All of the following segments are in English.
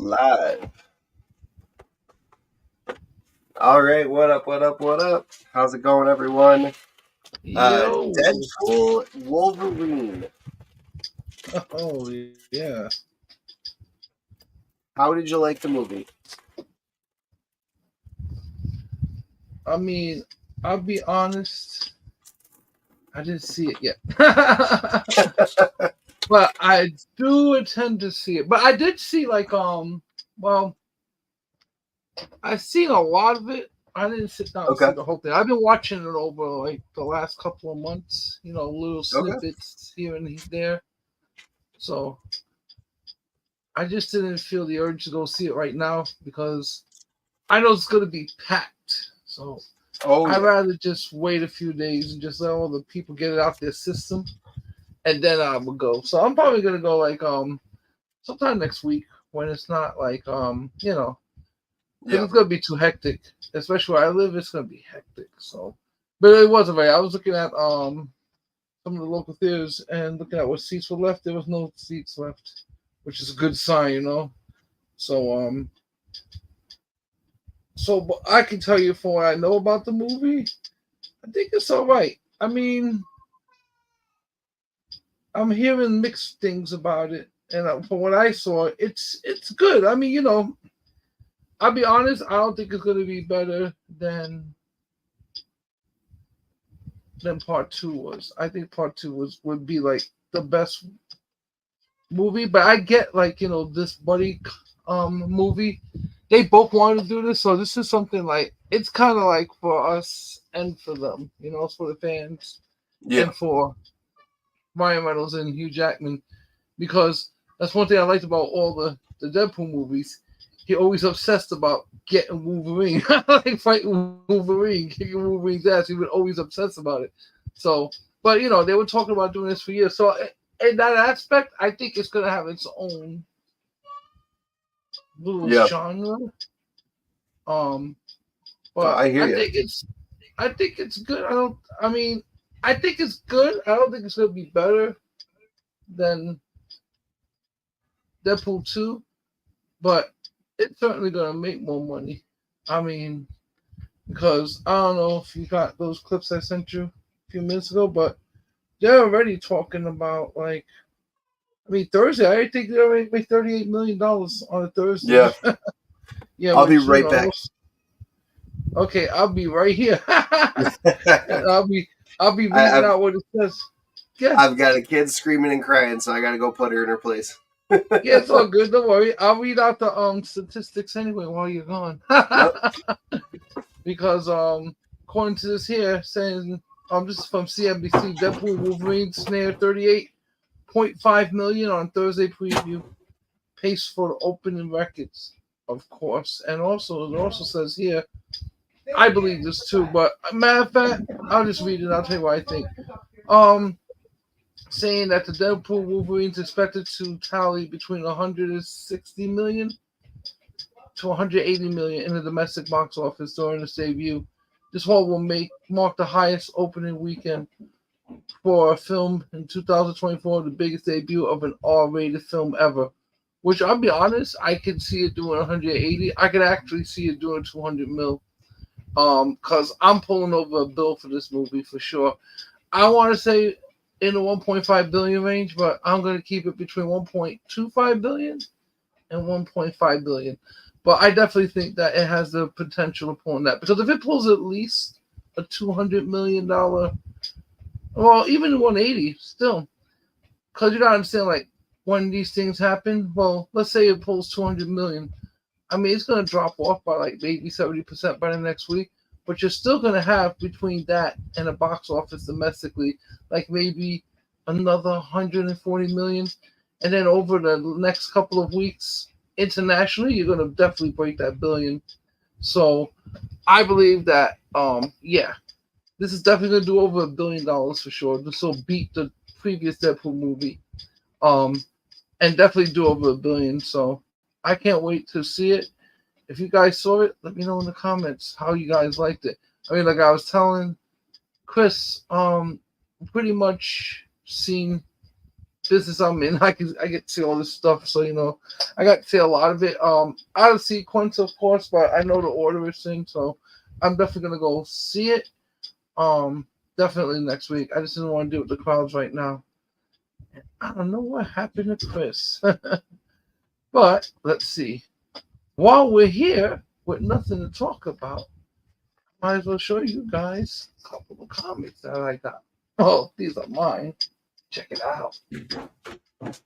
Live. All right, what up, what up, what up? How's it going, everyone? Yo. Deadpool, Wolverine. Oh, yeah. How did you like the movie? I mean, I'll be honest. I didn't see it yet. But I do intend to see it. But I did see, well, I've seen a lot of it. I didn't sit down and see Okay, the whole thing. I've been watching it over, like, the last couple of months. Little okay. snippets here and there. So I just didn't feel the urge to go see it right now because I know it's going to be packed. So Oh, I'd yeah. rather just wait a few days and just let all the people get it out their system, and then I will go. So I'm probably gonna go sometime next week when it's not because Yeah. it's gonna be too hectic, especially where I live. It's gonna be hectic. So, but it wasn't right. I was looking at some of the local theaters and looking at what seats were left. There was no seats left, which is a good sign. So but I can tell you from what I know about the movie, I think it's all right. I mean, I'm hearing mixed things about it, and from what I saw, it's good. I mean, I'll be honest. I don't think it's going to be better than part two was. I think part two would be like the best movie. But I get this buddy movie. They both wanted to do this, so this is something like it's kind of like for us and for them. It's for the fans Yeah. and for Ryan Reynolds and Hugh Jackman, because that's one thing I liked about all the Deadpool movies. He always obsessed about getting Wolverine, like fighting Wolverine, kicking Wolverine's ass. He was always obsessed about it. So, but they were talking about doing this for years. So, in that aspect, I think it's gonna have its own little Yeah. genre. But I hear you. I think it's good. I think it's good. I don't think it's gonna be better than Deadpool 2, but it's certainly gonna make more money. I mean, because I don't know if you got those clips I sent you a few minutes ago, but they're already talking about Thursday. I think they already made $38 million on a Thursday. Yeah. Yeah, I'll be which right back. Okay, I'll be right here. And I'll be reading out what it says. Yeah, I've got a kid screaming and crying, so I got to go put her in her place. yeah, it's all good. Don't worry. I'll read out the statistics anyway while you're gone. Yep. Because according to this here, saying this is from CNBC, Deadpool Wolverine snared 38.5 million on Thursday preview, pace for the opening records, of course. And also it also says here, I believe this too, but matter of fact, I'll just read it. I'll tell you what I think. Saying that the Deadpool Wolverine's expected to tally between 160 million to 180 million in the domestic box office during its debut. This one will mark the highest opening weekend for a film in 2024, the biggest debut of an R-rated film ever. Which I'll be honest, I could see it doing 180. I could actually see it doing 200 mil. Because I'm pulling over a bill for this movie for sure. I want to say in the 1.5 billion range, but I'm going to keep it between 1.25 billion and 1.5 billion. But I definitely think that it has the potential to pull in that, because if it pulls at least a $200 million, well, even 180 still, because you don't understand, like, when these things happen. Well, let's say it pulls 200 million. I mean, it's going to drop off by like maybe 70% by the next week, but you're still going to have between that and a box office domestically, like maybe another 140 million. And then over the next couple of weeks, internationally, you're going to definitely break that billion. So I believe that, this is definitely going to do over $1 billion for sure. This will beat the previous Deadpool movie, and definitely do over $1 billion. So I can't wait to see it. If you guys saw it, let me know in the comments how you guys liked it. I mean, like I was telling Chris, pretty much seen business I'm in, I get to see all this stuff. So I got to see a lot of it. Out of sequence, of course, but I know the order is in, so I'm definitely gonna go see it. Definitely next week. I just didn't want to do it with the crowds right now. I don't know what happened to Chris, but let's see. While we're here with nothing to talk about, might as well show you guys a couple of comics that I got. Oh, these are mine. Check it out.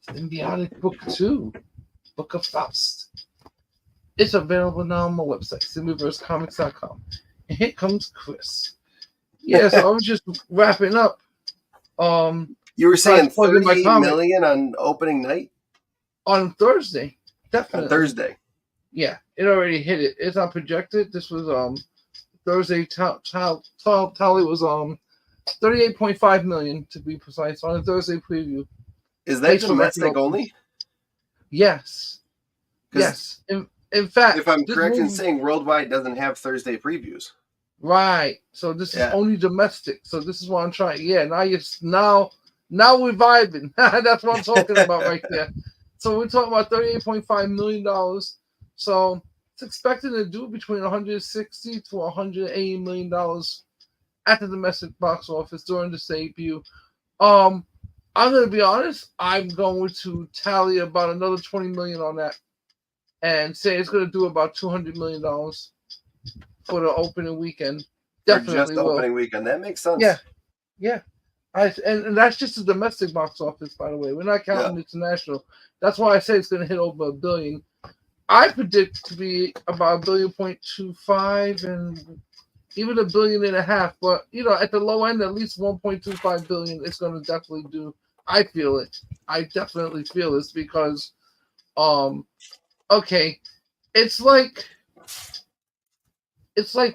Symbiotic Book 2, Book of Faust. It's available now on my website, symbioversecomics.com. And here comes Chris. Yeah, so I was just wrapping up. You were saying 38 million on opening night? On Thursday. Definitely. On Thursday. Yeah, it already hit it. It's not projected. This was Thursday tally was 38.5 million to be precise on a Thursday preview. Is that domestic only? Yes. Yes. In fact, if I'm correct in saying Worldwide doesn't have Thursday previews. Right. So this is only domestic. So this is what I'm trying. Yeah. Now we're vibing. That's what I'm talking about right there. So we're talking about $38.5 million. So it's expected to do between 160 to 180 million dollars at the domestic box office during this debut. I'm gonna be honest. I'm going to tally about another 20 million on that, and say it's gonna do about $200 million for the opening weekend. Definitely just the opening weekend. That makes sense. Yeah. And that's just the domestic box office, by the way. We're not counting international. That's why I say it's going to hit over $1 billion. I predict to be about $1.25 billion and even $1.5 billion. But at the low end, at least $1.25 billion is going to definitely do. I feel it. I definitely feel this because, okay, it's like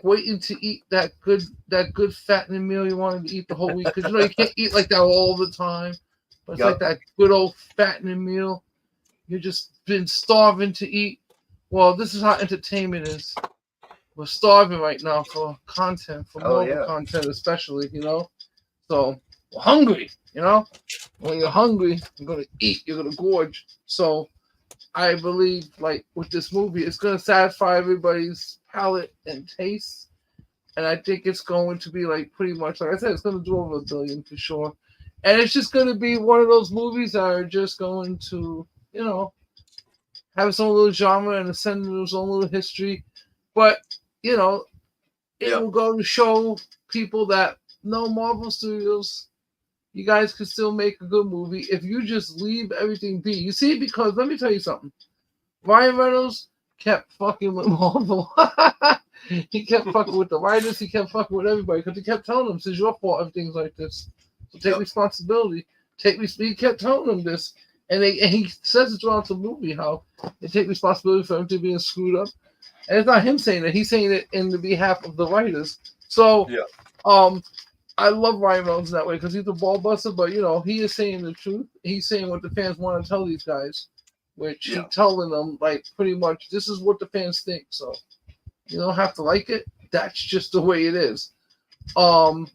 waiting to eat that good fattening meal you wanted to eat the whole week, because you can't eat like that all the time. But it's like that good old fattening meal you've just been starving to eat. Well, this is how entertainment is. We're starving right now for content, for more content, especially. So we're hungry. When you're hungry, you're gonna eat. You're gonna gorge. So I believe, like with this movie, it's gonna satisfy everybody's palate and taste, and I think it's going to be like pretty much like I said, it's going to do over $1 billion for sure, and it's just going to be one of those movies that are just going to have its own little genre and ascend its own little history, but it will go to show people that no, Marvel Studios, you guys can still make a good movie if you just leave everything be. You see, because let me tell you something, Ryan Reynolds kept fucking with Marvel. He kept fucking with the writers. He kept fucking with everybody because he kept telling them, "It's your fault everything's like this. So take responsibility. He kept telling them this, and he says it throughout the movie how they take responsibility for everything being screwed up. And it's not him saying it; he's saying it in the behalf of the writers. So, I love Ryan Reynolds that way because he's a ball buster, but he is saying the truth. He's saying what the fans want to tell these guys. Which he's telling them, like, pretty much, this is what the fans think. So you don't have to like it. That's just the way it is. So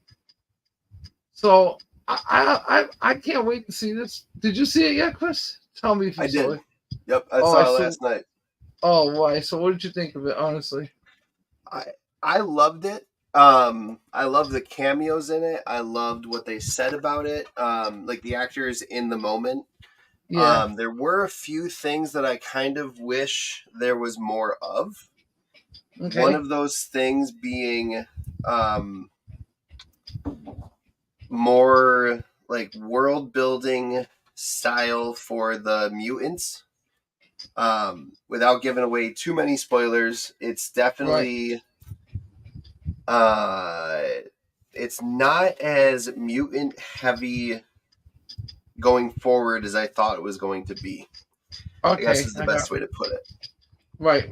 I can't wait to see this. Did you see it yet, Chris? Tell me if you saw it. Yep, I saw it last night. Oh, why? So what did you think of it, honestly? I loved it. I loved the cameos in it. I loved what they said about it. Like the actors in the moment. Yeah. There were a few things that I kind of wish there was more of. Okay. One of those things being more like world building style for the mutants. Without giving away too many spoilers, it's definitely it's not as mutant heavy going forward as I thought it was going to be. Okay, I guess is the best way to put it. Right.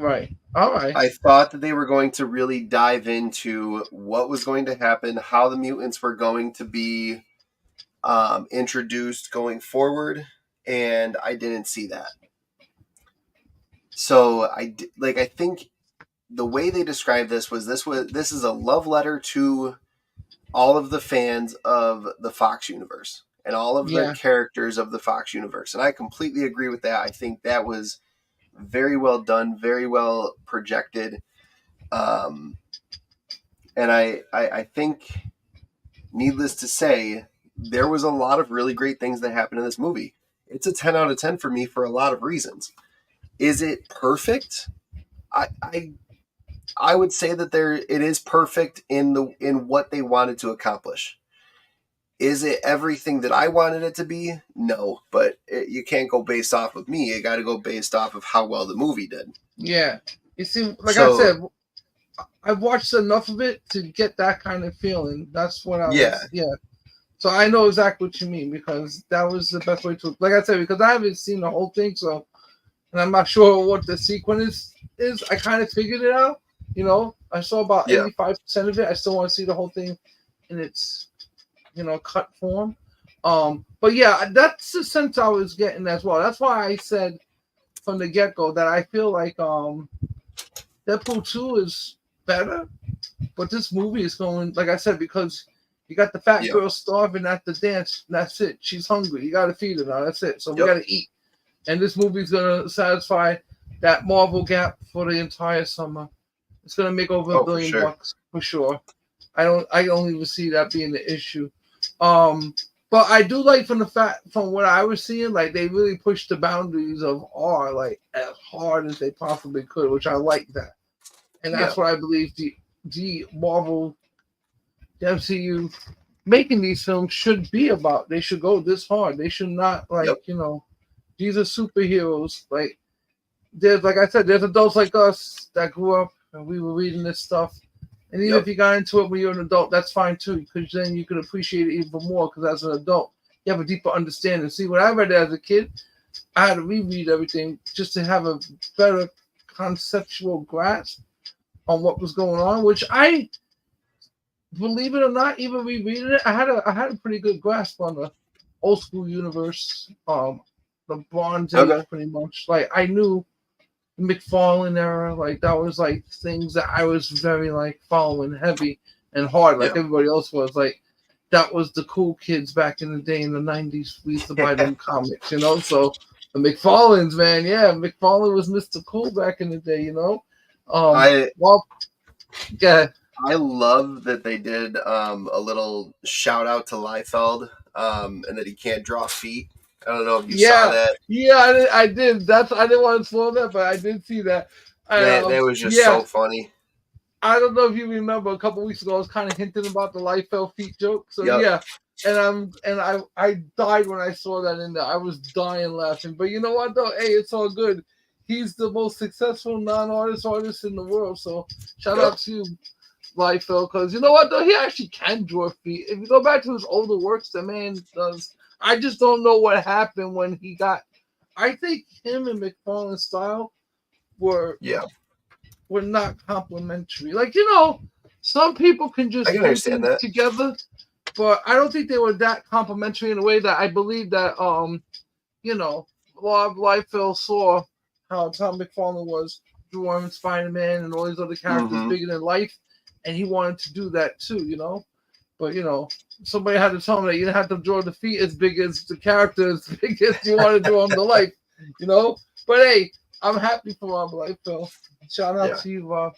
All right. I thought that they were going to really dive into what was going to happen, how the mutants were going to be introduced going forward, and I didn't see that. So I think the way they described this is a love letter to all of the fans of the Fox universe. and all of the Yeah. characters of the Fox universe. And I completely agree with that. I think that was very well done, very well projected. Um, and I think, needless to say, there was a lot of really great things that happened in this movie. It's a 10 out of 10 for me for a lot of reasons. Is it perfect? I would say that it is perfect in what they wanted to accomplish. Is it everything that I wanted it to be? No, but you can't go based off of me. You got to go based off of how well the movie did. Yeah. You see, like I So, said, I watched enough of it to get that kind of feeling. That's what I yeah. was, yeah. So I know exactly what you mean, because that was the best way to, like I said, because I haven't seen the whole thing, so, and I'm not sure what the sequence is. I kind of figured it out, you know. I saw about Yeah. 85% of it. I still want to see the whole thing in its, cut form. But yeah, that's the sense I was getting as well. That's why I said from the get-go that I feel like Deadpool 2 is better, but this movie is going, like I said, because you got the fat girl starving at the dance. That's it. She's hungry. You got to feed her now. That's it. So we got to eat. And this movie's going to satisfy that Marvel gap for the entire summer. It's going to make over $1 billion bucks for sure. I don't even see that being the issue. But I do like from what I was seeing, like they really pushed the boundaries of R like as hard as they possibly could, which I like that. And that's what I believe the Marvel, the MCU making these films should be about. They should go this hard. They should not these are superheroes. Like I said, there's adults like us that grew up and we were reading this stuff. And even if you got into it when you're an adult, that's fine too, because then you can appreciate it even more, because as an adult, you have a deeper understanding. See, when I read it as a kid, I had to reread everything just to have a better conceptual grasp on what was going on, which I, believe it or not, even rereading it, I had a pretty good grasp on the old school universe, the Bronze Age, pretty much. Like, I knew McFarlane era, like that was like things that I was very like following heavy and hard, like everybody else was. Like that was the cool kids back in the day in the 90s. We used to buy them comics, So the McFarlanes, man, McFarlane was Mr. Cool back in the day, I love that they did a little shout out to Liefeld, and that he can't draw feet. I don't know if you saw that. Yeah, I did. I didn't want to spoil that, but I did see that. That was just so funny. I don't know if you remember a couple weeks ago, I was kind of hinting about the Liefeld feet joke. So and I died when I saw that in there. I was dying laughing. But you know what though? Hey, it's all good. He's the most successful artist in the world. So shout out to you, Liefeld, because you know what though? He actually can draw feet. If you go back to his older works, the man does. I just don't know what happened when he got. I think him and McFarlane's style were not complementary. Like some people can just do things together, but I don't think they were that complementary in a way that I believe that Rob Liefeld saw how Tom McFarlane was drawing Spider-Man and all these other characters bigger than life, and he wanted to do that too. But somebody had to tell him that you didn't have to draw the feet as big as the character, as big as you want to draw him the life, But hey, I'm happy for Rob Liefeld. Shout out to you, Rob.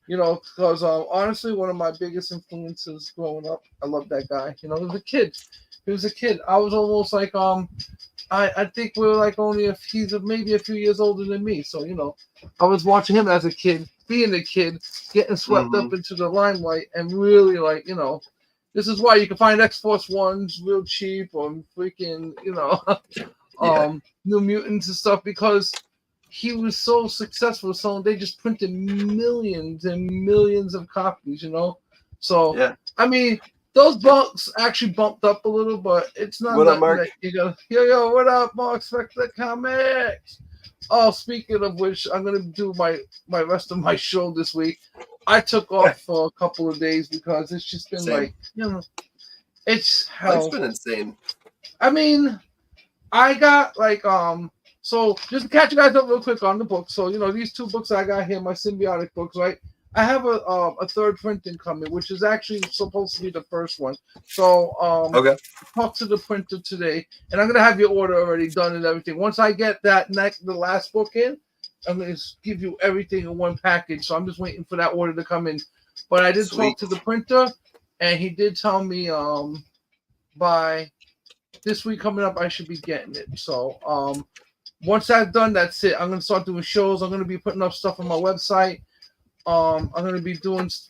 Because honestly, one of my biggest influences growing up, I love that guy. He was a kid. He was a kid. I was almost like I think we were like he's maybe a few years older than me. So I was watching him as a kid, being a kid, getting swept up into the limelight, and really like this is why you can find X-Force 1s real cheap or freaking, New Mutants and stuff, because he was so successful. So they just printed millions and millions of copies, So, I mean, those bumps actually bumped up a little, but it's not. What up, Mark? You go, yo, what up, Mark? Spectre Comics. Oh, speaking of which, I'm going to do my rest of my show this week. I took off for a couple of days because it's just been like, it's hell. It's been insane. I mean, I got like, so just to catch you guys up real quick on the book. So, these two books I got here, my symbiotic books, right? I have a third printing coming, which is actually supposed to be the first one. So Okay. talk to the printer today, and I'm gonna have your order already done and everything. Once I get the last book in, I'm gonna give you everything in one package. So I'm just waiting for that order to come in. But I did Sweet. talk to the printer, and he did tell me by this week coming up I should be getting it. So once that's done, that's it. I'm gonna start doing shows. I'm gonna be putting up stuff on my website. I'm gonna be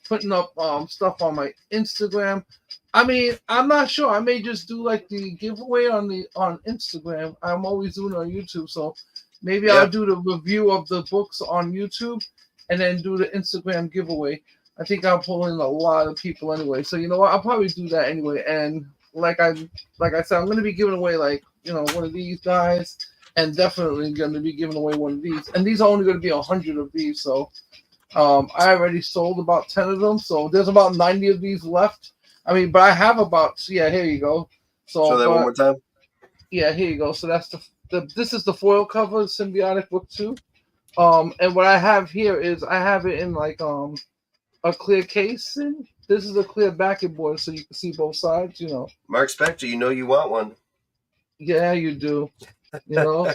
putting up stuff on my Instagram. I mean, I'm not sure. I may just do like the giveaway on Instagram. I'm always doing it on YouTube, so maybe I'll do the review of the books on YouTube and then do the Instagram giveaway. I think I'll pull in a lot of people anyway. So you know what? I'll probably do that anyway. And like I said, I'm gonna be giving away one of these guys, and definitely gonna be giving away one of these. And these are only gonna be 100 of these, so. I already sold about 10 of them, so there's about 90 of these left. I mean, but I have here you go. So show that one more time. Yeah, here you go. So that's this is the foil cover, Symbiotic Book 2. And what I have here is I have it in like a clear casing. This is a clear backing board, so you can see both sides. You know. Mark Spector, you want one. Yeah, you do. You know.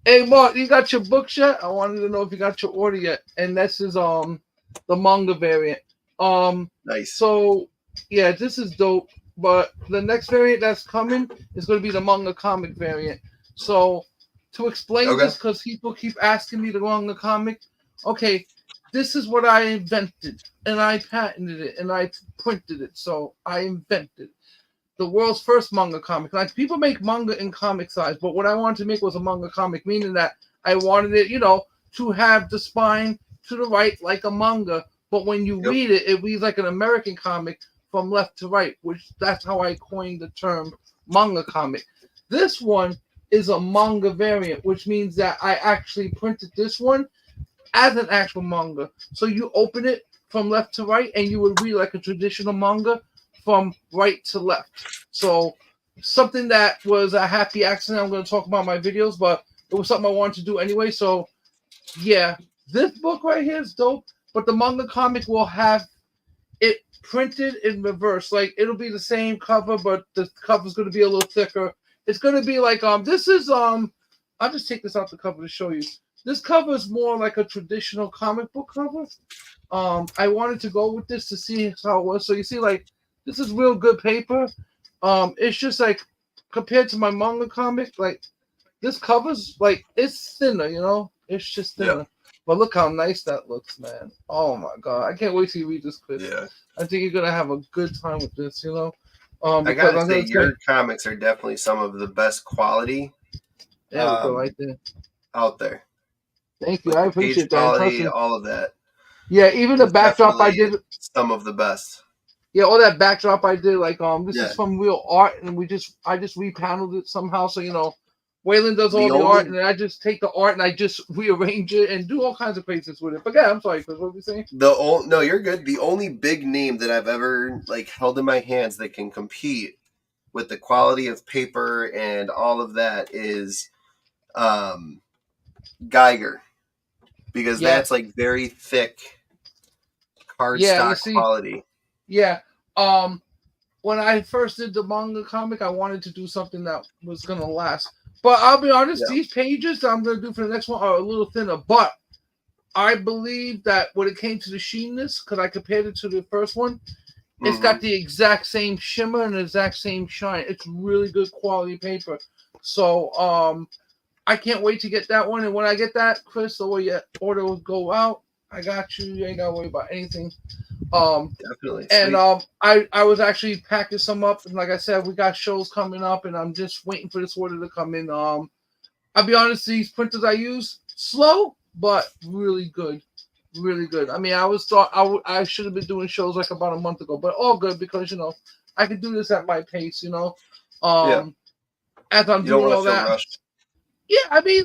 Hey Mark, you got your books yet? I wanted to know if you got your order yet. And this is the manga variant. Nice. So yeah, this is dope. But the next variant that's coming is going to be the manga comic variant. So to explain this, because people keep asking me the manga comic. Okay, this is what I invented, and I patented it, and I printed it. So I invented the world's first manga comic. Like, people make manga in comic size, but what I wanted to make was a manga comic, meaning that I wanted it, to have the spine to the right like a manga, but when you read it, it reads like an American comic from left to right, which that's how I coined the term manga comic. This one is a manga variant, which means that I actually printed this one as an actual manga. So you open it from left to right, and you would read like a traditional manga from right to left. So something that was a happy accident. I'm going to talk about my videos, but it was something I wanted to do anyway. So yeah, this book right here is dope, but the manga comic will have it printed in reverse. Like, it'll be the same cover, but the cover's going to be a little thicker. It's going to be like, this is, I'll just take this out the cover to show you. This cover is more like a traditional comic book cover. I wanted to go with this to see how it was. So you see, like, this is real good paper. It's just like, compared to my manga comic, like, this cover's like, it's thinner, it's just thinner. Yeah. But look how nice that looks, man. Oh my god, I can't wait till you read this, Chris. Yeah, I think you're gonna have a good time with this. I gotta say, your comics are definitely some of the best quality. Right there. Out there. Thank you. I appreciate that. Quality, all of that. Yeah, even the backdrop I did. Some of the best. Yeah, all that backdrop I did, like this is from real art, and I just repaneled it somehow. So Waylon does all the art, and I just take the art and I just rearrange it and do all kinds of craziness with it. But yeah, I'm sorry, Chris, what were you saying? No, you're good. The only big name that I've ever held in my hands that can compete with the quality of paper and all of that is Geiger, because that's very thick cardstock quality. Yeah. When I first did the manga comic, I wanted to do something that was gonna last. But I'll be honest, these pages that I'm going to do for the next one are a little thinner. But I believe that when it came to the sheenness, because I compared it to the first one, it's got the exact same shimmer and the exact same shine. It's really good quality paper. So I can't wait to get that one. And when I get that, Chris, the way your order will go out, I got you. You ain't got to worry about anything. Definitely. And I was actually packing some up, and like I said, we got shows coming up, and I'm just waiting for this order to come in. I'll be honest, these printers I use slow but really good, really good. I mean, I should have been doing shows like about a month ago, but all good because I can do this at my pace. As I'm doing all that. Rushed. Yeah, I mean,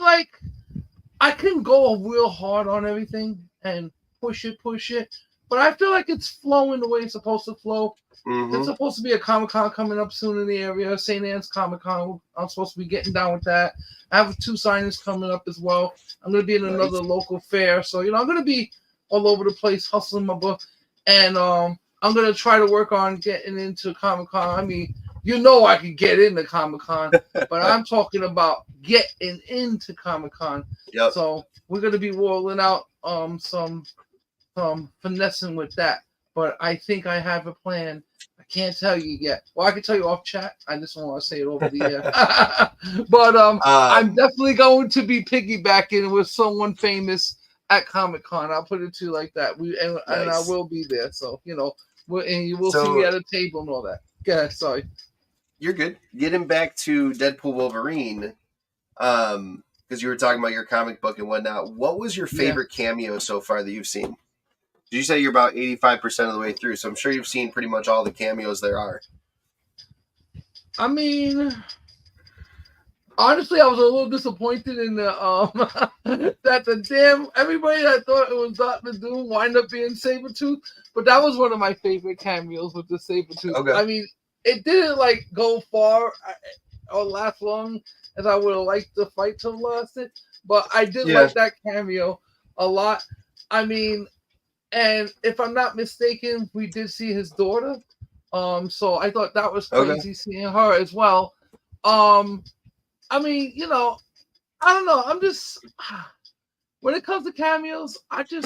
I can go real hard on everything and push it. But I feel like it's flowing the way it's supposed to flow. It's supposed to be a Comic-Con coming up soon in the area, St. Anne's Comic-Con. I'm supposed to be getting down with that. I have 2 signings coming up as well. I'm going to be in another local fair. So, I'm going to be all over the place hustling my book, and I'm gonna try to work on getting into Comic-Con. I mean, I could get into Comic-Con, but I'm talking about getting into Comic-Con. Yep. So we're gonna be rolling out some finessing with that. But I think I have a plan. I can't tell you yet. Well, I can tell you off chat. I just don't want to say it over the air. But I'm definitely going to be piggybacking with someone famous at Comic-Con. I'll put it to you like that. And I will be there. So, and you will see me at a table and all that. Go ahead, sorry. You're good. Getting back to Deadpool Wolverine, because you were talking about your comic book and whatnot. What was your favorite cameo so far that you've seen? Did you say you're about 85% of the way through? So I'm sure you've seen pretty much all the cameos there are. I mean, honestly, I was a little disappointed in the that the damn everybody that thought it was Dr. Doom wind up being Sabretooth, but that was one of my favorite cameos with the Sabretooth. Okay. I mean, it didn't go far or last long as I would have liked the fight to have lasted, but I did like that cameo a lot. I mean, and if I'm not mistaken, we did see his daughter. So I thought that was crazy seeing her as well. I mean, I don't know. I'm just when it comes to cameos,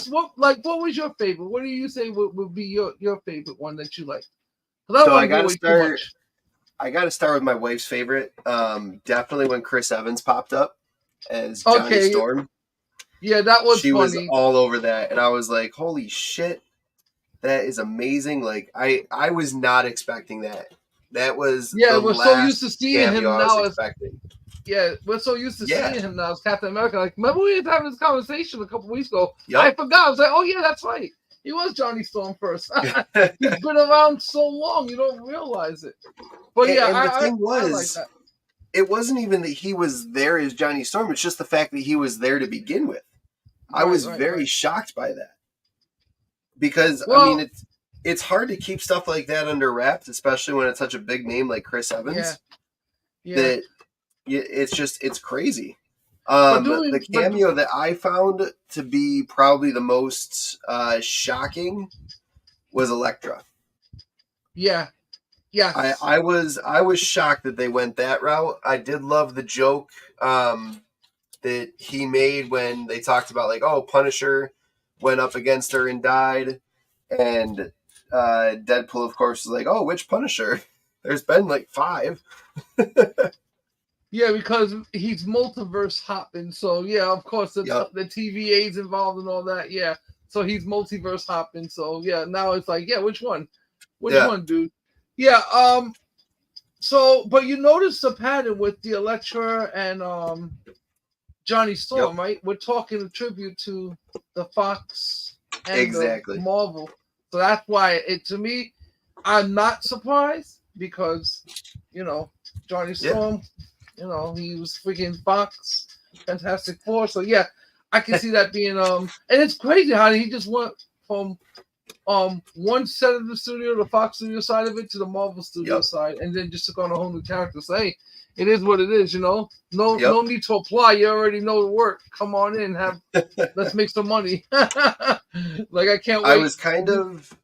what was your favorite? What do you say would be your favorite one that you like? I gotta start. I gotta start with my wife's favorite. Definitely when Chris Evans popped up as Johnny Storm. Yeah, that was she funny. was all over that, and I was like, "Holy shit, that is amazing!" Like, I was not expecting that. That was we're so used to seeing him now. We're so used to seeing him now as Captain America. Like, remember we were having this conversation a couple weeks ago? Yep. I forgot. I was like, "Oh yeah, that's right. He was Johnny Storm first." He's been around so long, you don't realize it. But the thing was, I like that. It wasn't even that he was there as Johnny Storm. It's just the fact that he was there to begin with. I was very shocked by that. Because, I mean, it's hard to keep stuff like that under wraps, especially when it's such a big name like Chris Evans. That it's crazy. The cameo that I found to be probably the most shocking was Elektra. Yeah. Yeah, I was shocked that they went that route. I did love the joke that he made when they talked about Punisher went up against her and died, and Deadpool of course was like, "Oh, which Punisher? There's been 5." Yeah, because he's multiverse hopping. So of course the TVA's involved and all that. Yeah, so he's multiverse hopping. So now it's which one? Which one, dude? Yeah, but you notice the pattern with the Elektra and Johnny Storm, right? We're talking a tribute to the Fox and the Marvel. So that's why to me, I'm not surprised because, Johnny Storm, he was freaking Fox, Fantastic Four. So I can see that being and it's crazy how he just went from one set of the studio, the Fox studio side of it, to the Marvel studio side, and then just took on a whole new character. So hey, it is what it is, No need to apply. You already know the work. Come on in, let's make some money. I can't wait. I was kind of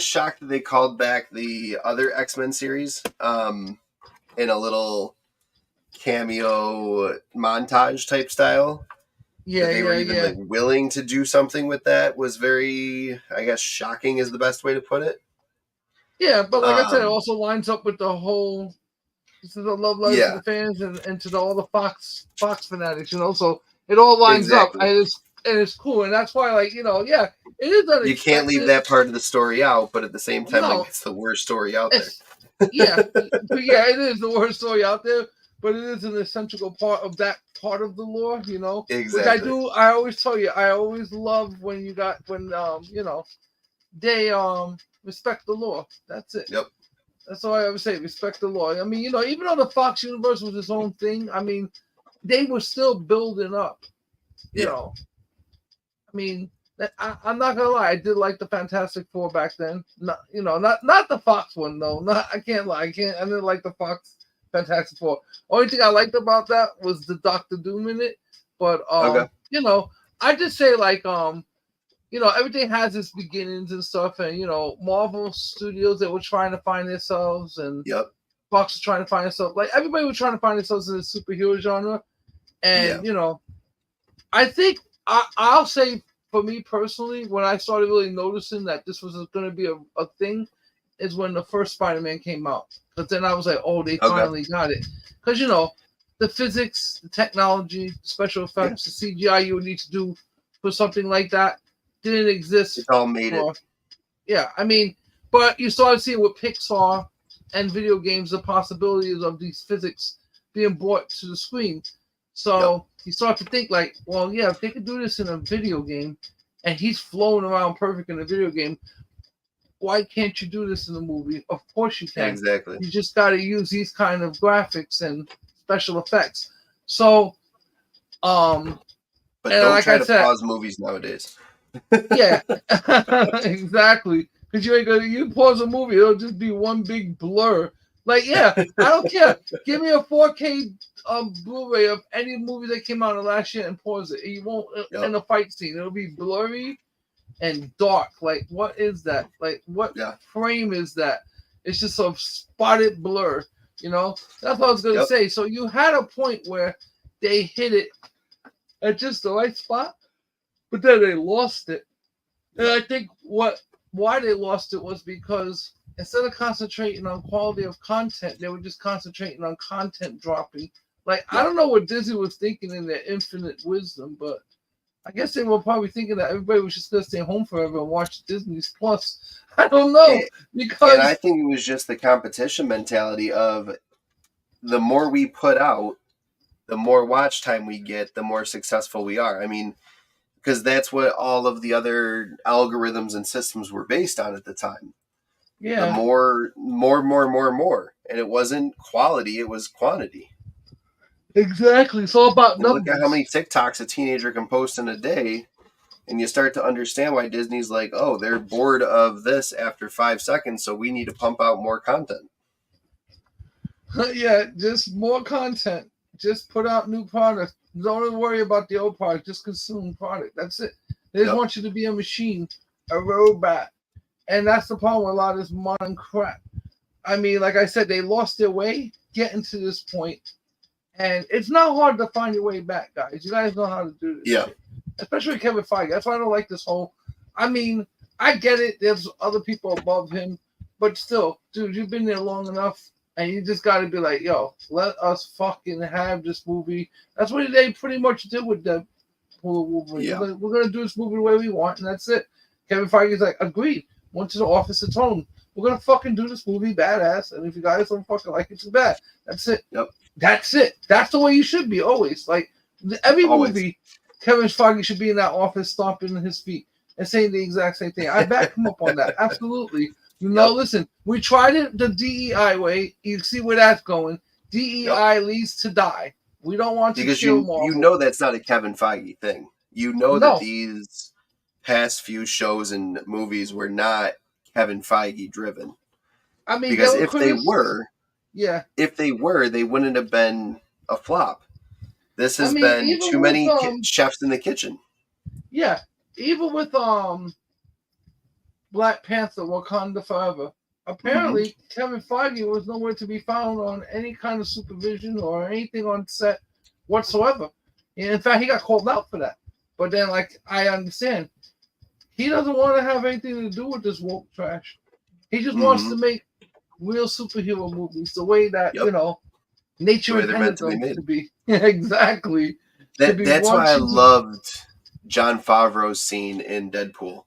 shocked that they called back the other X-Men series in a little cameo montage type style. Yeah, they were even willing to do something with that was very, I guess, shocking is the best way to put it. Yeah, but like I said, it also lines up with the whole. This is a love letter to the fans and to all the Fox fanatics, So it all lines up, and it's cool, and that's why, it is unexpected. You can't leave that part of the story out, but at the same time, it's the worst story out there. But it is the worst story out there. But it is an essential part of that part of the lore, Exactly. Which I do. I always tell you, I always love when they respect the lore. That's it. Yep. That's all I always say. Respect the lore. I mean, even though the Fox universe was its own thing, I mean, they were still building up. You know. I mean, I'm not gonna lie. I did like the Fantastic Four back then. Not the Fox one though. I can't lie. I didn't like the Fox Fantastic Four. Only thing I liked about that was the Dr. Doom in it. But I just say everything has its beginnings and stuff, and Marvel Studios, they were trying to find themselves, and Yep. Fox was trying to find themselves. Like everybody was trying to find themselves in the superhero genre, and I think I'll say for me personally, when I started really noticing that this was going to be a thing, is when the first Spider-Man came out. But then I was like, oh, they finally got it, because the physics, the technology, the special effects, the CGI you would need to do for something like that didn't exist. It all made it. Yeah, I mean, but you started seeing with Pixar and video games the possibilities of these physics being brought to the screen. So you start to think like, well, yeah, if they could do this in a video game, and he's flowing around perfect in a video game, why can't you do this in a movie? Of course you can. Exactly. You just got to use these kind of graphics and special effects. So, but don't like try to pause movies nowadays. Yeah, exactly. Because you ain't gonna pause a movie, it'll just be one big blur. Like, yeah, I don't care. Give me a 4K Blu-ray of any movie that came out last year and pause it. You won't in a fight scene. It'll be blurry and dark. Like, what is that? Like, what frame is that? It's just a spotted blur. That's what I was gonna say. So you had a point where they hit it at just the right spot, but then they lost it. And I think why they lost it was because instead of concentrating on quality of content, they were just concentrating on content dropping. Like, I don't know what Disney was thinking in their infinite wisdom, but I guess they were probably thinking that everybody was just going to stay home forever and watch Disney's Plus. I don't know. And I think it was just the competition mentality of the more we put out, the more watch time we get, the more successful we are. I mean, because that's what all of the other algorithms and systems were based on at the time. Yeah. The more. And it wasn't quality, it was quantity. Exactly. It's all about numbers. Look at how many TikToks a teenager can post in a day, and you start to understand why Disney's like, oh, they're bored of this after 5 seconds, so we need to pump out more content. Yeah, just more content. Just put out new products. Don't worry about the old product. Just consume product. That's it. They just want you to be a machine, a robot. And that's the problem with a lot of this modern crap. I mean, like I said, they lost their way getting to this point. And it's not hard to find your way back, guys. You guys know how to do this. Yeah. Shit. Especially Kevin Feige. That's why I don't like this whole... I mean, I get it. There's other people above him. But still, dude, you've been there long enough. And you just got to be like, yo, let us fucking have this movie. That's what they pretty much did with Deadpool Wolverine. Yeah. We're going to do this movie the way we want, and that's it. Kevin Feige's like, agreed. Went to the office and told him, we're going to fucking do this movie badass, and if you guys don't fucking like it, too bad. That's it. Yep. That's it. That's the way you should be, always. Like, every movie, Kevin Feige should be in that office stomping his feet and saying the exact same thing. I back him up on that. Absolutely. Listen, we tried it the DEI way. You see where that's going. DEI leads to die. We don't want to kill Marvel. You know that's not a Kevin Feige thing. You know that these past few shows and movies were not Kevin Feige driven. I mean, because if they were, they wouldn't have been a flop. This has been too many chefs in the kitchen. Yeah, even with Black Panther, Wakanda Forever. Apparently, Kevin Feige was nowhere to be found on any kind of supervision or anything on set whatsoever. And in fact, he got called out for that. But then, like, I understand. He doesn't want to have anything to do with this woke trash. He just wants to make real superhero movies the way that, nature intended them to be. Exactly. That's why I loved Jon Favreau's scene in Deadpool.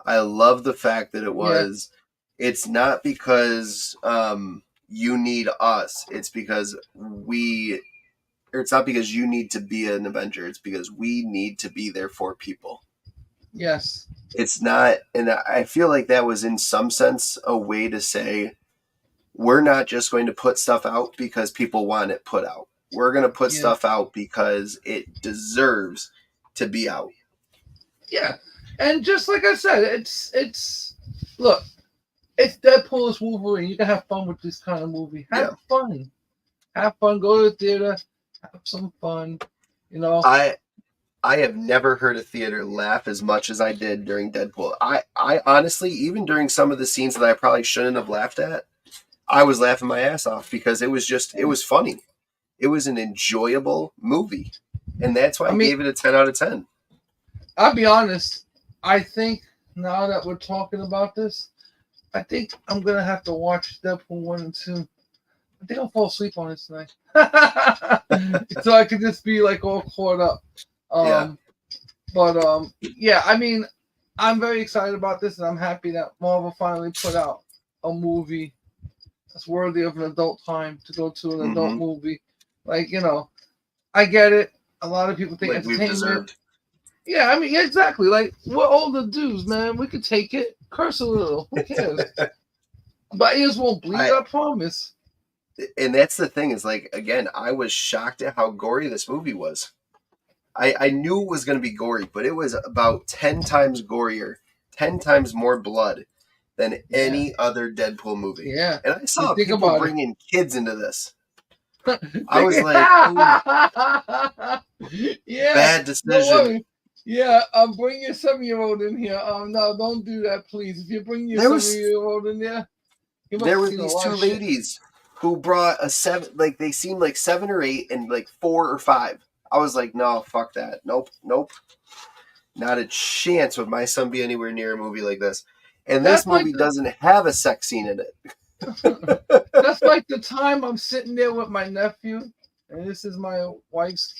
I love the fact that it was, it's not because you need us. It's because it's not because you need to be an Avenger. It's because we need to be there for people. Yes. It's not, and I feel like that was in some sense a way to say, we're not just going to put stuff out because people want it put out. We're going to put stuff out because it deserves to be out. Yeah. And just like I said, it's look, it's Deadpool, it's Wolverine. You can have fun with this kind of movie. Have fun. Have fun. Go to the theater. Have some fun. I have never heard a theater laugh as much as I did during Deadpool. I honestly, even during some of the scenes that I probably shouldn't have laughed at, I was laughing my ass off because it was funny. It was an enjoyable movie. And that's why I I mean, gave it a 10 out of 10. I'll be honest. I think now that we're talking about this, I think I'm gonna have to watch Deadpool 1 and 2. I think I'll fall asleep on it tonight. So I could just be like all caught up. Yeah. Yeah, I mean, I'm very excited about this, and I'm happy that Marvel finally put out a movie that's worthy of an adult time to go to an adult movie. Like, I get it. A lot of people think Like we've entertainment. deserved. Yeah, I mean, exactly. Like, we're older dudes, man. We could take it, curse a little. Who cares? But ears won't bleed, I promise. And that's the thing is, like, again, I was shocked at how gory this movie was. I knew it was going to be gory, but it was about 10 times gorier, 10 times more blood than any other Deadpool movie. Yeah. And I saw people bringing kids into this. I was like, yeah, bad decision. Yeah, bring your 7-year-old in here. No, don't do that, please. If you bring your 7-year-old in there, there were these two ladies who brought a 7, like they seemed like 7 or 8 and like 4 or 5. I was like, no, fuck that. Nope. Not a chance would my son be anywhere near a movie like this. And this movie doesn't have a sex scene in it. That's like the time I'm sitting there with my nephew, and this is my wife's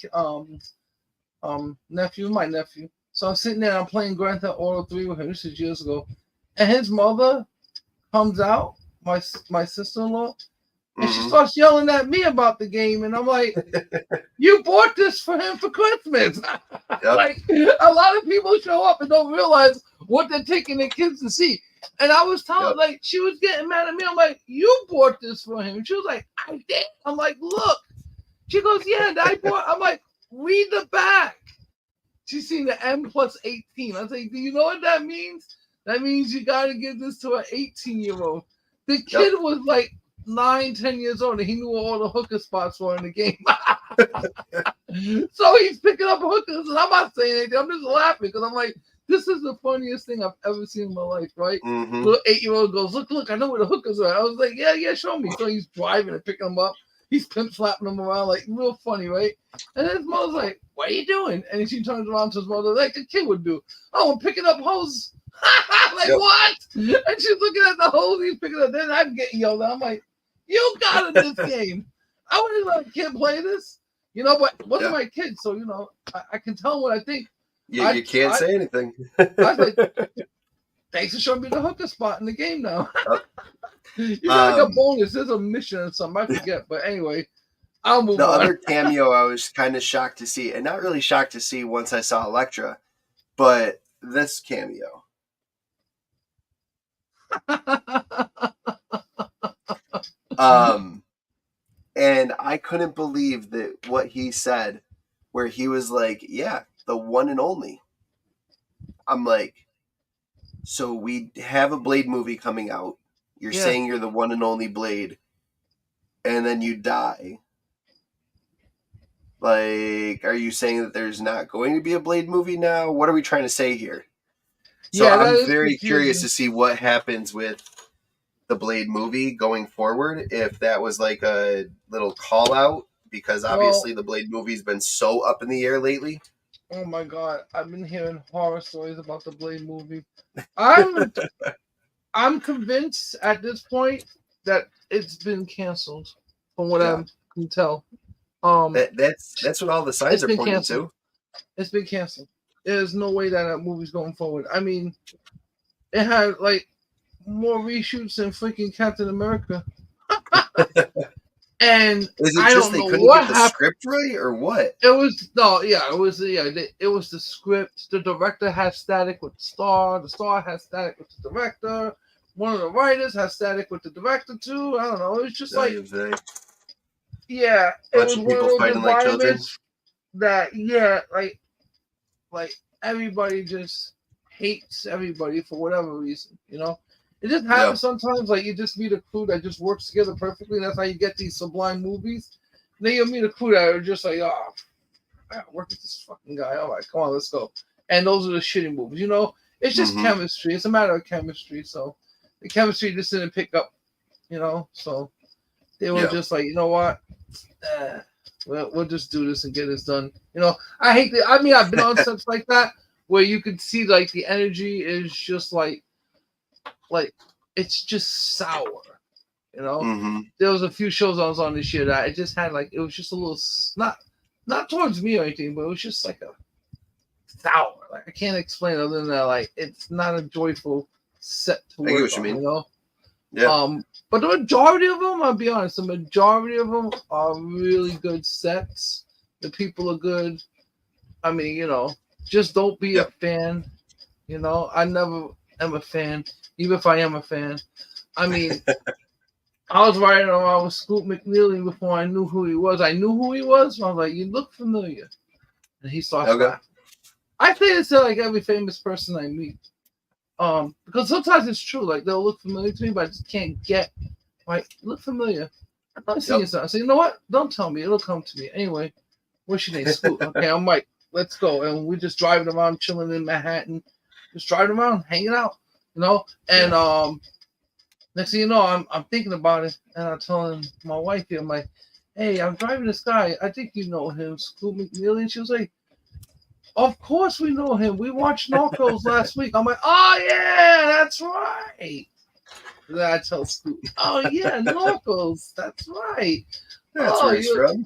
nephew. So I'm sitting there and I'm playing Grand Theft Auto 3 with him. This is years ago. And his mother comes out, my sister-in-law, and she starts yelling at me about the game. And I'm like, you bought this for him for Christmas. Like, a lot of people show up and don't realize what they're taking their kids to see. And I was telling her, like, she was getting mad at me. I'm like, you bought this for him. And she was like, I did. I'm like, look. She goes, yeah, I bought. I'm like, read the back. She's seen the M+18. I was like, do you know what that means? That means you got to give this to an 18-year-old. The kid was like 9, 10 years old, and he knew where all the hooker spots were in the game. So he's picking up hookers, and I'm not saying anything. I'm just laughing because I'm like, this is the funniest thing I've ever seen in my life, right? Little 8-year-old goes, look, I know where the hookers are. I was like, yeah, show me. So he's driving and picking them up. He's pimp slapping them around, like, real funny, right? And then his mother's like, what are you doing? And she turns around to his mother like a kid would do. Oh, I'm picking up hoses. Like, what? And she's looking at the hose he's picking up. Then I'm getting yelled at. I'm like, you got it this game. I wouldn't let a kid play this. But it wasn't my kid, so, I can tell him what I think. Yeah, you can't say anything. I was like, thanks for showing me the hooker spot in the game now. You got like a bonus. There's a mission or something. I forget. But anyway, I'll move on. The other cameo I was kind of shocked to see, and not really shocked to see once I saw Elektra, but this cameo. And I couldn't believe that what he said, where he was like, yeah, the one and only. I'm like, so we have a Blade movie coming out. You're saying you're the one and only Blade, and then you die. Like, are you saying that there's not going to be a Blade movie now? What are we trying to say here? So I'm very curious to see what happens with the Blade movie going forward, if that was like a little call out, because obviously the Blade movie's been so up in the air lately. Oh my God, I've been hearing horror stories about the Blade movie. I'm convinced at this point that it's been canceled, from what I can tell. That's what all the signs are pointing to. It's been canceled. There's no way that movie's going forward. I mean, it had like more reshoots than freaking Captain America. And is it just they couldn't get the script right, or what? It was the script. The director had static with the star had static with the director. One of the writers had static with the director too. I don't know. It was just like, it was one of those environments that like everybody just hates everybody for whatever reason, It just happens sometimes. Like, you just meet a crew that just works together perfectly. And that's how you get these sublime movies. And then you'll meet a crew that are just like, I gotta work with this fucking guy. I'm like, come on, let's go. And those are the shitty movies. You know, it's just chemistry. It's a matter of chemistry. So the chemistry just didn't pick up, you know. So they were just like, you know what? We'll just do this and get this done. You know, I hate that. I mean, I've been on sets like that where you could see like the energy is just like it's just sour. You know, there was a few shows I was on this year that it just had like it was just a little not towards me or anything, but it was just like a sour. Like I can't explain other than that. Like it's not a joyful set to work on. You know. Yeah. But the majority of them, I'll be honest, the majority of them are really good sets. The people are good. I mean, you know, just don't be a fan. You know, I never am a fan, even if I am a fan. I mean, I was riding around with Scoot McNeely before I knew who he was. I knew who he was. So I was like, you look familiar. And he starts laughing. I say this to like every famous person I meet. Because sometimes it's true, like they'll look familiar to me, but I just can't get like look familiar. I've seen something. I say, you know what? Don't tell me, it'll come to me. Anyway, what's your name? Scoot. Okay, I'm Mike. Let's go. And we're just driving around, chilling in Manhattan, just driving around, hanging out, you know. And next thing you know, I'm thinking about it, and I'm telling my wife here, I'm like, hey, I'm driving this guy. I think you know him, Scoot McNeely. And she was like, of course we know him. We watched Narcos last week. I'm like, oh yeah, that's right. And then I tell Scoot, oh yeah, Narcos, that's right. That's right, Scrub.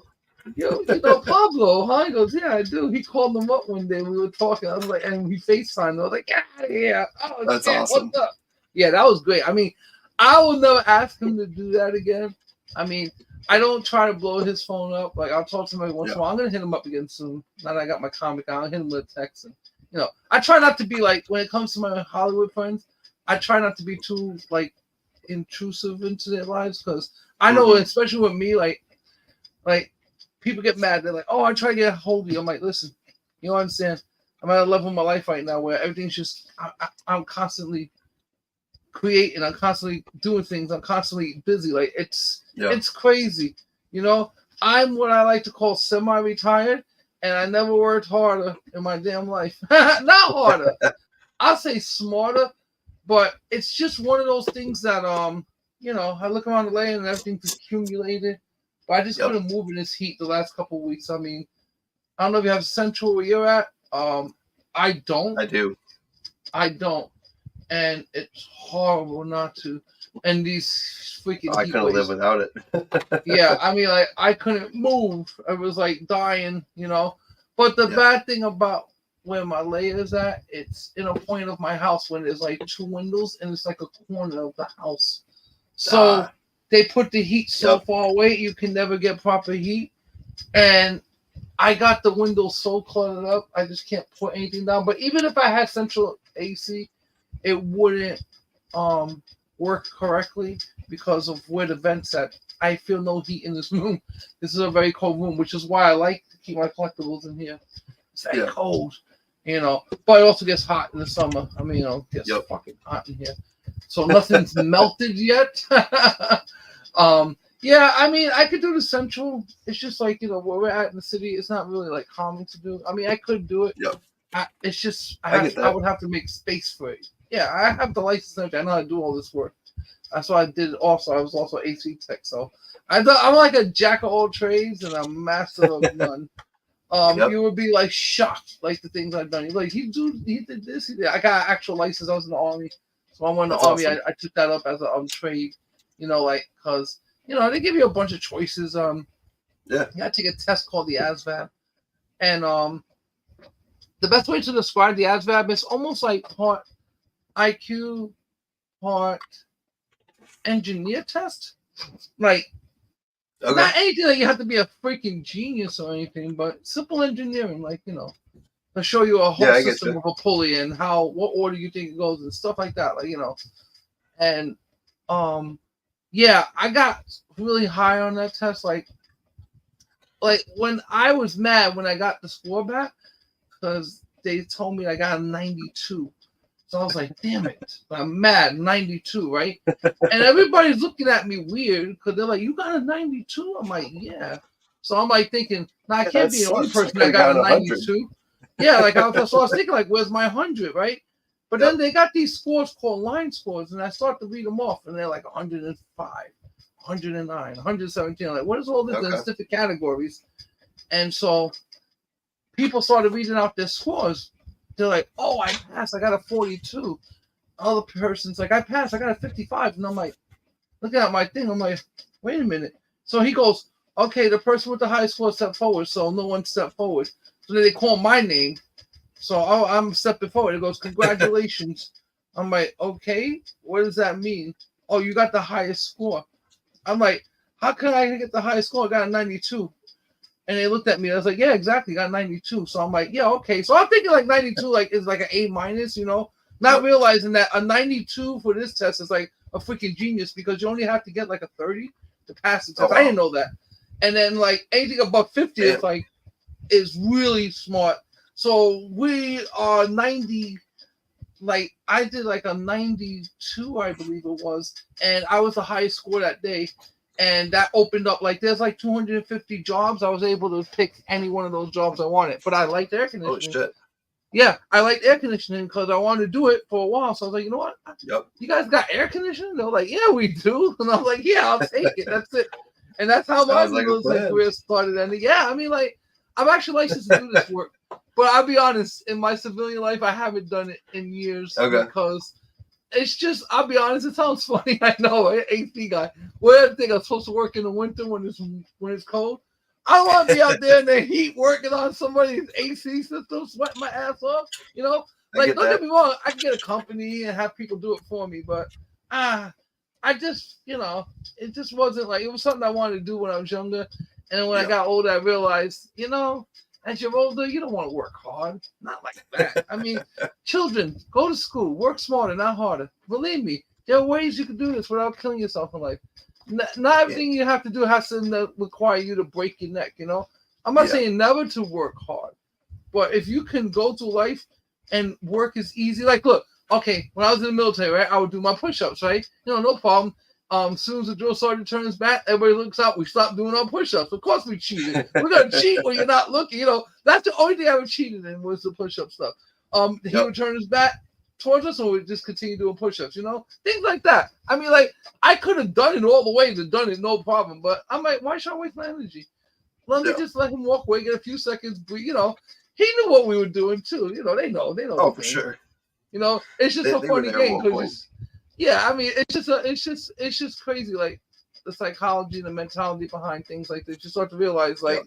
You know Pablo, huh? He goes, yeah, I do. He called him up one day. We were talking. I was like, and we FaceTimed. I was like, yeah. Oh, that's awesome. What's up? Yeah, that was great. I mean, I will never ask him to do that again. I mean, I don't try to blow his phone up. Like I'll talk to him every once in a while. I'm gonna hit him up again soon. Now that I got my comic out, I'll hit him with a text. And you know, I try not to be like when it comes to my Hollywood friends. I try not to be too like intrusive into their lives because I know, especially with me, like people get mad. They're like, "Oh, I try to get a hold of you." I'm like, "Listen, you don't understand. I'm at a level in my life right now where everything's just I'm constantly creating. I'm constantly doing things. I'm constantly busy. Like it's crazy. You know, I'm what I like to call semi-retired, and I never worked harder in my damn life. Not harder. I'll say smarter, but it's just one of those things that you know, I look around the lane and everything's accumulated. But I just couldn't move in this heat the last couple of weeks. I mean, I don't know if you have Central where you're at. I don't. I don't. And it's horrible not to. And these freaking I couldn't live without it. Yeah, I mean, like, I couldn't move. I was, like, dying, you know. But the bad thing about where my lair is at, it's in a point of my house when there's, like, 2 windows, and it's, like, a corner of the house. So they put the heat so far away, you can never get proper heat. And I got the windows so cluttered up, I just can't put anything down. But even if I had central AC, it wouldn't work correctly because of where the vent's at. I feel no heat in this room. This is a very cold room, which is why I like to keep my collectibles in here. It's very cold, you know. But it also gets hot in the summer. I mean, you know, it gets fucking hot in here. So nothing's melted yet. Yeah, I mean, I could do the central. It's just like, you know, where we're at in the city, it's not really like common to do. I mean, I could do it. It's just I would have to make space for it. Yeah, I have the license and everything. I know how to do all this work. That's why I did it also. I was also AC tech, so I'm like a jack of all trades and a master of none. You would be like shocked, like the things I've done. You're like, he did this. He did. I got an actual license. I was in the army, so I went in the army. Awesome. I took that up as a trade. You know, like because you know they give you a bunch of choices. You got to take a test called the ASVAB, and the best way to describe the ASVAB is almost like part IQ, part engineer test. Like, not anything that you have to be a freaking genius or anything, but simple engineering, like, you know, to show you a whole system of a pulley and what order you think it goes and stuff like that, like, you know. And, yeah, I got really high on that test. Like when I was mad when I got the score back, because they told me I got a 92. So I was like, damn it. I'm mad, 92, right? And everybody's looking at me weird because they're like, you got a 92? I'm like, yeah. So I'm like thinking, nah, I Yeah, can't that be the only sucks. I person could that have got a gotten 100. 92. Yeah, like so I was thinking, like, where's my 100, right? But Yep. then they got these scores called line scores, and I start to read them off, and they're like 105, 109, 117. I'm like, what is all this in Okay. specific categories? And so people started reading out their scores. They're like, oh, I passed. I got a 42. Other person's like, I passed. I got a 55. And I'm like, looking at my thing. I'm like, wait a minute. So he goes, okay, the person with the highest score stepped forward. So no one stepped forward. So then they call my name. So I'm stepping forward. It goes, congratulations. I'm like, okay, what does that mean? Oh, you got the highest score. I'm like, how can I get the highest score? I got a 92. And they looked at me. I was like, yeah, exactly. Got 92. So I'm like, yeah, okay. So I'm thinking like 92 like is like an A minus, not realizing that a 92 for this test is like a freaking genius because you only have to get like a 30 to pass the test. Oh, I wow. didn't know that. And then like anything above 50 is like is really smart. So we are 90. Like I did like a 92, I believe it was, and I was the highest score that day. And that opened up like there's like 250 jobs. I was able to pick any one of those jobs I wanted. But I liked air conditioning. Oh shit. Yeah, I liked air conditioning because I wanted to do it for a while. So I was like, you know what? Yep. You guys got air conditioning? They're like, yeah, we do. And I'm like, yeah, I'll take it. That's it. And that's how my military career started. And yeah, I mean, like, I'm actually licensed to do this work. But I'll be honest, in my civilian life, I haven't done it in years because it's just, I'll be honest, it sounds funny. I know, AC guy. Well, I think I'm supposed to work in the winter when it's cold. I don't want to be out there in the heat working on somebody's AC system, sweating my ass off. Like, don't get me wrong, I can get a company and have people do it for me, but I just, it just wasn't like, it was something I wanted to do when I was younger. And then when I got older, I realized, as you're older, you don't want to work hard. Not like that. I mean, children, go to school, work smarter, not harder. Believe me, there are ways you can do this without killing yourself in life. Not everything you have to do has to require you to break your neck, I'm not saying never to work hard, but if you can go through life and work is easy. Like, look, okay, when I was in the military, right, I would do my push-ups, right? No problem. As soon as the drill sergeant turns back, everybody looks out. We stop doing our push-ups. Of course, we cheated. We're gonna cheat when you're not looking. That's the only thing I ever cheated in was the push-up stuff. He would turn his back towards us, and we'd just continue doing push-ups. Things like that. I mean, like I could have done it all the way to done it, no problem. But I'm like, why should I waste my energy? Let me just let him walk away, get a few seconds. But he knew what we were doing too. They know. Oh, for sure. It's just a funny game because. Yeah, I mean, it's just crazy, like the psychology and the mentality behind things like this. You start to realize, like,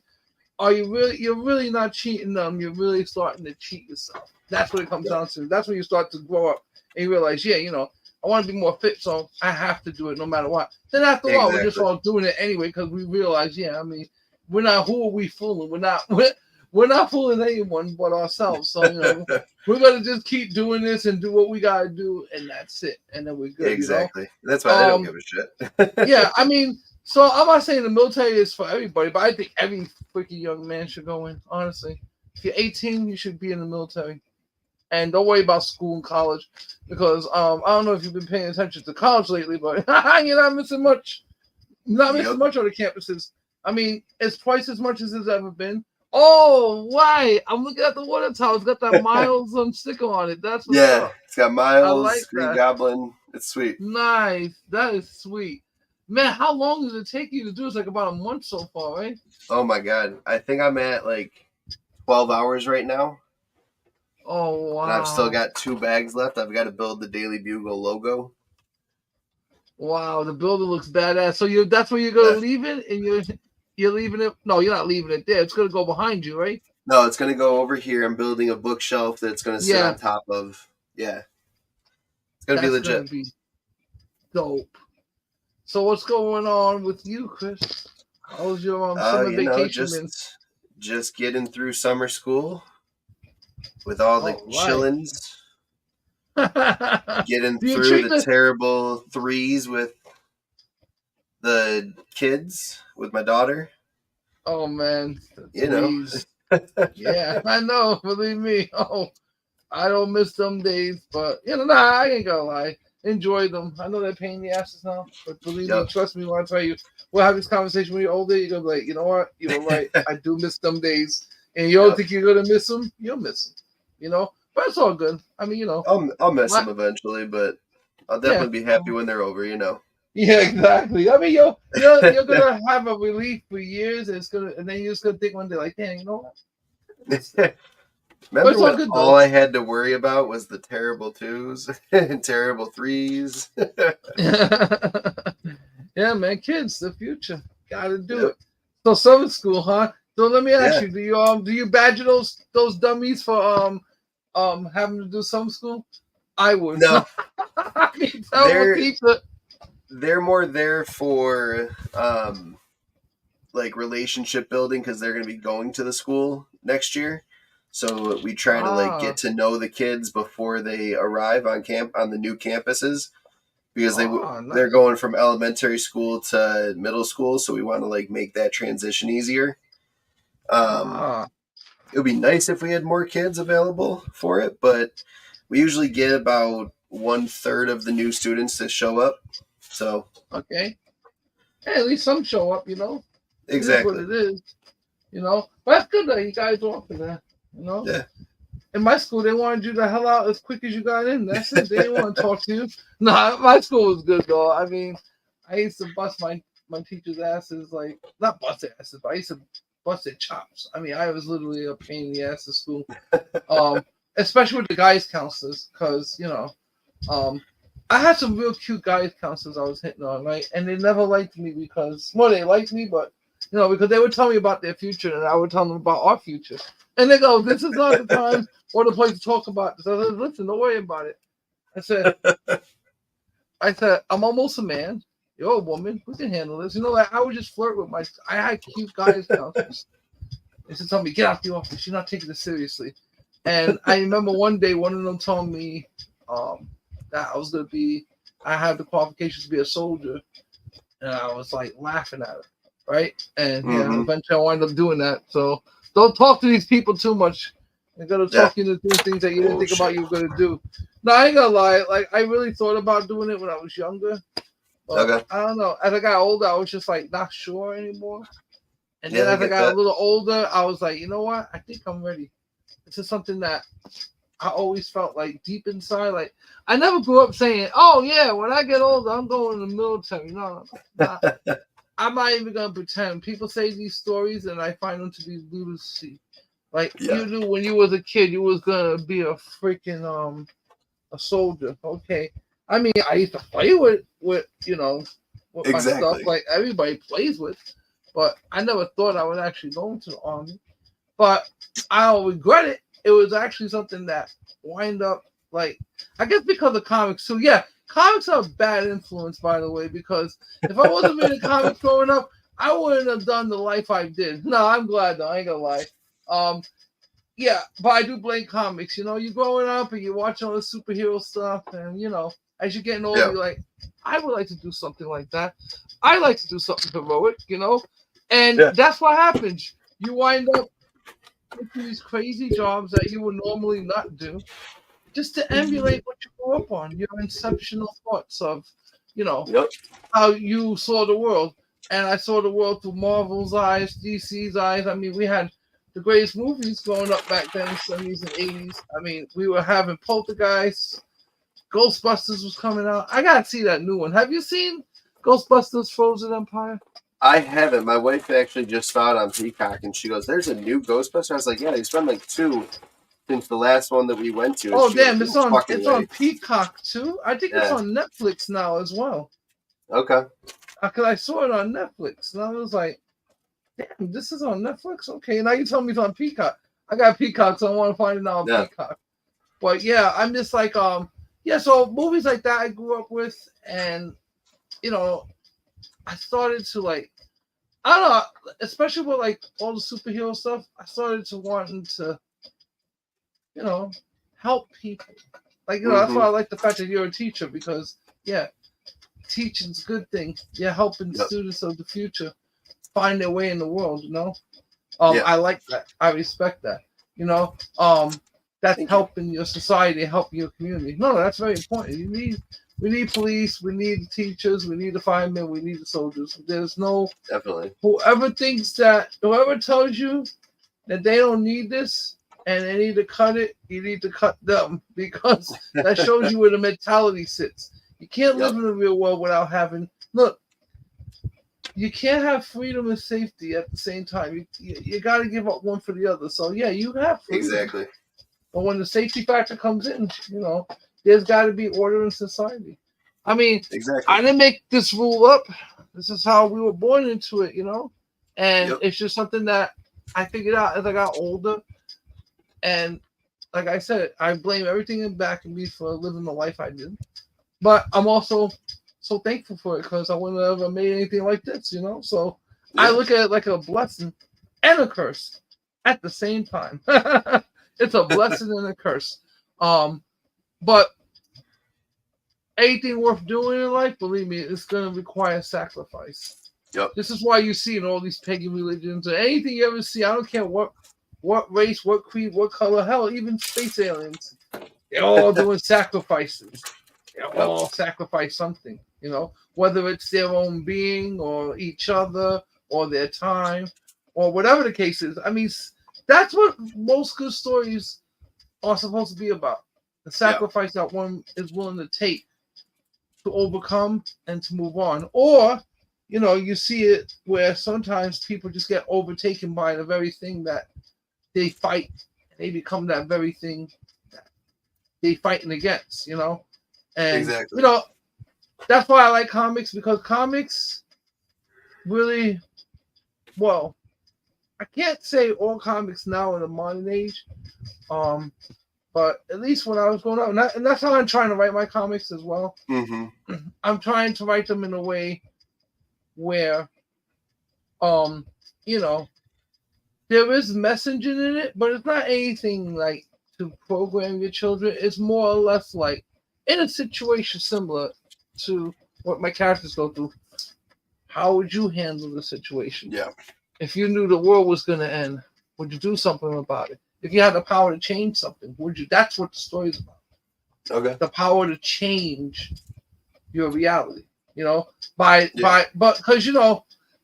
you're really not cheating them. You're really starting to cheat yourself. That's what it comes down to. That's when you start to grow up and you realize, I want to be more fit, so I have to do it no matter what. Then after a while, we're just all doing it anyway because we realize, I mean, we're not, who are we fooling? We're not fooling anyone but ourselves. So, we're going to just keep doing this and do what we got to do, and that's it. And then we're good. Exactly. That's why they don't give a shit. Yeah, I mean, so I'm not saying the military is for everybody, but I think every freaking young man should go in, honestly. If you're 18, you should be in the military. And don't worry about school and college because I don't know if you've been paying attention to college lately, but you're not missing much. Not missing much on the campuses. I mean, it's twice as much as it's ever been. Oh, why? I'm looking at the water tower. It's got that Miles sticker on it. That's what's up. It's got Miles, I like Green that. Goblin. It's sweet. Nice. That is sweet. Man, how long does it take you to do? It's like about a month so far, right? Oh my god. I think I'm at like 12 hours right now. Oh wow. And I've still got 2 bags left. I've got to build the Daily Bugle logo. Wow, the builder looks badass. So that's where you're gonna leave it, and you're leaving it. No, you're not leaving it there. It's gonna go behind you, right? No, it's gonna go over here. I'm building a bookshelf that's gonna sit on top of. Yeah, it's gonna be legit. Gonna be dope. So what's going on with you, Chris? How was your summer vacation? Just getting through summer school with all the chillins. Getting through the terrible threes with the kids, with my daughter. Oh man, yeah, I know. Believe me. Oh, I don't miss them days, but I ain't gonna lie. enjoy them. I know they're paying the asses now, but believe me, Yep. trust me when I tell you, we'll have this conversation when you're older. You're gonna be like, you know what? You were right. I do miss them days, and you don't Yep. think you're gonna miss them. You'll miss them. You know, but it's all good. I mean, you know, I'll miss my, them eventually, but I'll yeah. definitely be happy when they're over. You know. Yeah, exactly. I mean, you're gonna have a relief for years, and it's gonna, and then you're just gonna think one day, like, damn, you know what? But Remember it's all when good all though. I had to worry about was the terrible twos and terrible threes? Yeah, man, kids, the future, gotta do Yep. it. So summer school, huh? So let me ask Yeah. you, do you badger those dummies for having to do summer school? I would. No, I mean, terrible they're teacher. they're more there for like relationship building because they're going to be going to the school next year. So we try to like Ah, get to know the kids before they arrive on the new campuses because they're nice. going from elementary school to middle school. So we want to like make that transition easier. Um, Ah, it would be nice if we had more kids available for it, but we usually get about 1/3 of the new students to show up. So okay. Hey, at least some show up, you know. It is what exactly, it is, you know. But that's good that you guys offer that, you know. yeah. In my school, they wanted you to hell out as quick as you got in. That's it. They didn't want to talk to you. Nah, my school was good though. I mean, I used to bust my teachers' asses, like not bust their asses, but I used to bust their chops. I mean, I was literally a pain in the ass at school. Um, Especially with the guys counselors, because um, I had some real cute guys counselors I was hitting on, right? And they never liked me because, well, they liked me, but because they would tell me about their future, and I would tell them about our future. And they go, "This is not the time or the place to talk about this." I said, "Listen, don't worry about it." I said, "I'm almost a man. You're a woman. We can handle this." Like I would just flirt with my. I had cute guys counselors. They said, "Tell me, get out the office. You're not taking this seriously." And I remember one day, one of them told me that I had the qualifications to be a soldier, and I was like laughing at it, right? And yeah, Hmm. eventually I wound up doing that. So don't talk to these people too much. They're gonna Yeah. talk you into doing things that you didn't think about Bullshit. you were gonna do. No, I ain't gonna lie. Like I really thought about doing it when I was younger, but Okay. I don't know. As I got older, I was just like not sure anymore. And then Yeah, I as I get got a that. little older, I was like, you know what? I think I'm ready. This is something that I always felt like deep inside. Like I never grew up saying, "Oh yeah, when I get older, I'm going in the military." No, not. I'm not even gonna pretend. People say these stories, and I find them to be lunacy. Like Yeah. you knew when you was a kid, you was gonna be a freaking a soldier. Okay, I mean, I used to play with my stuff Exactly. like everybody plays with, but I never thought I would actually go into the army. But I don't regret it. It was actually something that wind up like I guess because of comics too. Yeah, comics are a bad influence, by the way, because if I wasn't reading comics growing up, I wouldn't have done the life I did. No, I'm glad though. I ain't gonna lie. Um, yeah, but I do blame comics. You're growing up and you're watching all the superhero stuff, and as you're getting older, Yeah. you're like, I would like to do something like that. I like to do something heroic. And Yeah. that's what happens. You wind up into these crazy jobs that you would normally not do, just to emulate what you grew up on, your inceptional thoughts of, you know, Yep. how you saw the world. And I saw the world through Marvel's eyes, DC's eyes. I mean, we had the greatest movies growing up back then, 70s and 80s. I mean, we were having Poltergeist, Ghostbusters was coming out. I gotta see that new one. Have you seen Ghostbusters Frozen Empire? I haven't. My wife actually just saw it on Peacock, and she goes, "There's a new Ghostbuster." I was like, "Yeah, there's been like two since the last one that we went to." And Oh she goes, damn, "No it's on fucking it's on way." Peacock too. I think it's Yeah. on Netflix now as well. Okay. Because I saw it on Netflix, and I was like, "Damn, this is on Netflix." Okay, now you tell me it's on Peacock. I got Peacock, so I want to find it now on Yeah. Peacock. But yeah, I'm just like, yeah. So movies like that I grew up with, and you know, I started to like, I don't know, especially with like all the superhero stuff. I started to wanting to, you know, help people. Like that's Mm-hmm. why I like the fact that you're a teacher because yeah, teaching's a good thing. You're helping Yep. students of the future find their way in the world. Yeah. I like that. I respect that. You know, um, that's Thank you. helping your society, helping your community. No, that's very important. You need We need police. We need the teachers. We need the firemen. We need the soldiers. There's no Definitely. whoever tells you that they don't need this and they need to cut it, you need to cut them because that shows you where the mentality sits. You can't live in the real world without having look. You can't have freedom and safety at the same time. You got to give up one for the other. So yeah, you have freedom. Exactly. But when the safety factor comes in, there's got to be order in society. I mean, exactly. I didn't make this rule up. This is how we were born into it, and it's just something that I figured out as I got older. And like I said, I blame everything back at me for living the life I did. But I'm also so thankful for it because I wouldn't have ever made anything like this, So I look at it like a blessing and a curse at the same time. It's a blessing and a curse. But anything worth doing in life, believe me, it's going to require sacrifice. Yep. This is why you see in all these pagan religions or anything you ever see, I don't care what race, what creed, what color, hell, even space aliens, they're all doing sacrifices. They all sacrifice something, whether it's their own being or each other or their time or whatever the case is. I mean, that's what most good stories are supposed to be about. The sacrifice that one is willing to take to overcome and to move on. Or, you see it where sometimes people just get overtaken by the very thing that they fight. They become that very thing that they fighting against, And, exactly. That's why I like comics because comics really, well, I can't say all comics now in the modern age, but at least when I was growing up, and that's how I'm trying to write my comics as well. Mm-hmm. I'm trying to write them in a way where, there is messaging in it, but it's not anything like to program your children. It's more or less like in a situation similar to what my characters go through. How would you handle the situation? Yeah. If you knew the world was going to end, would you do something about it? If you had the power to change something, would you? That's what the story's about. Okay. The power to change your reality. But because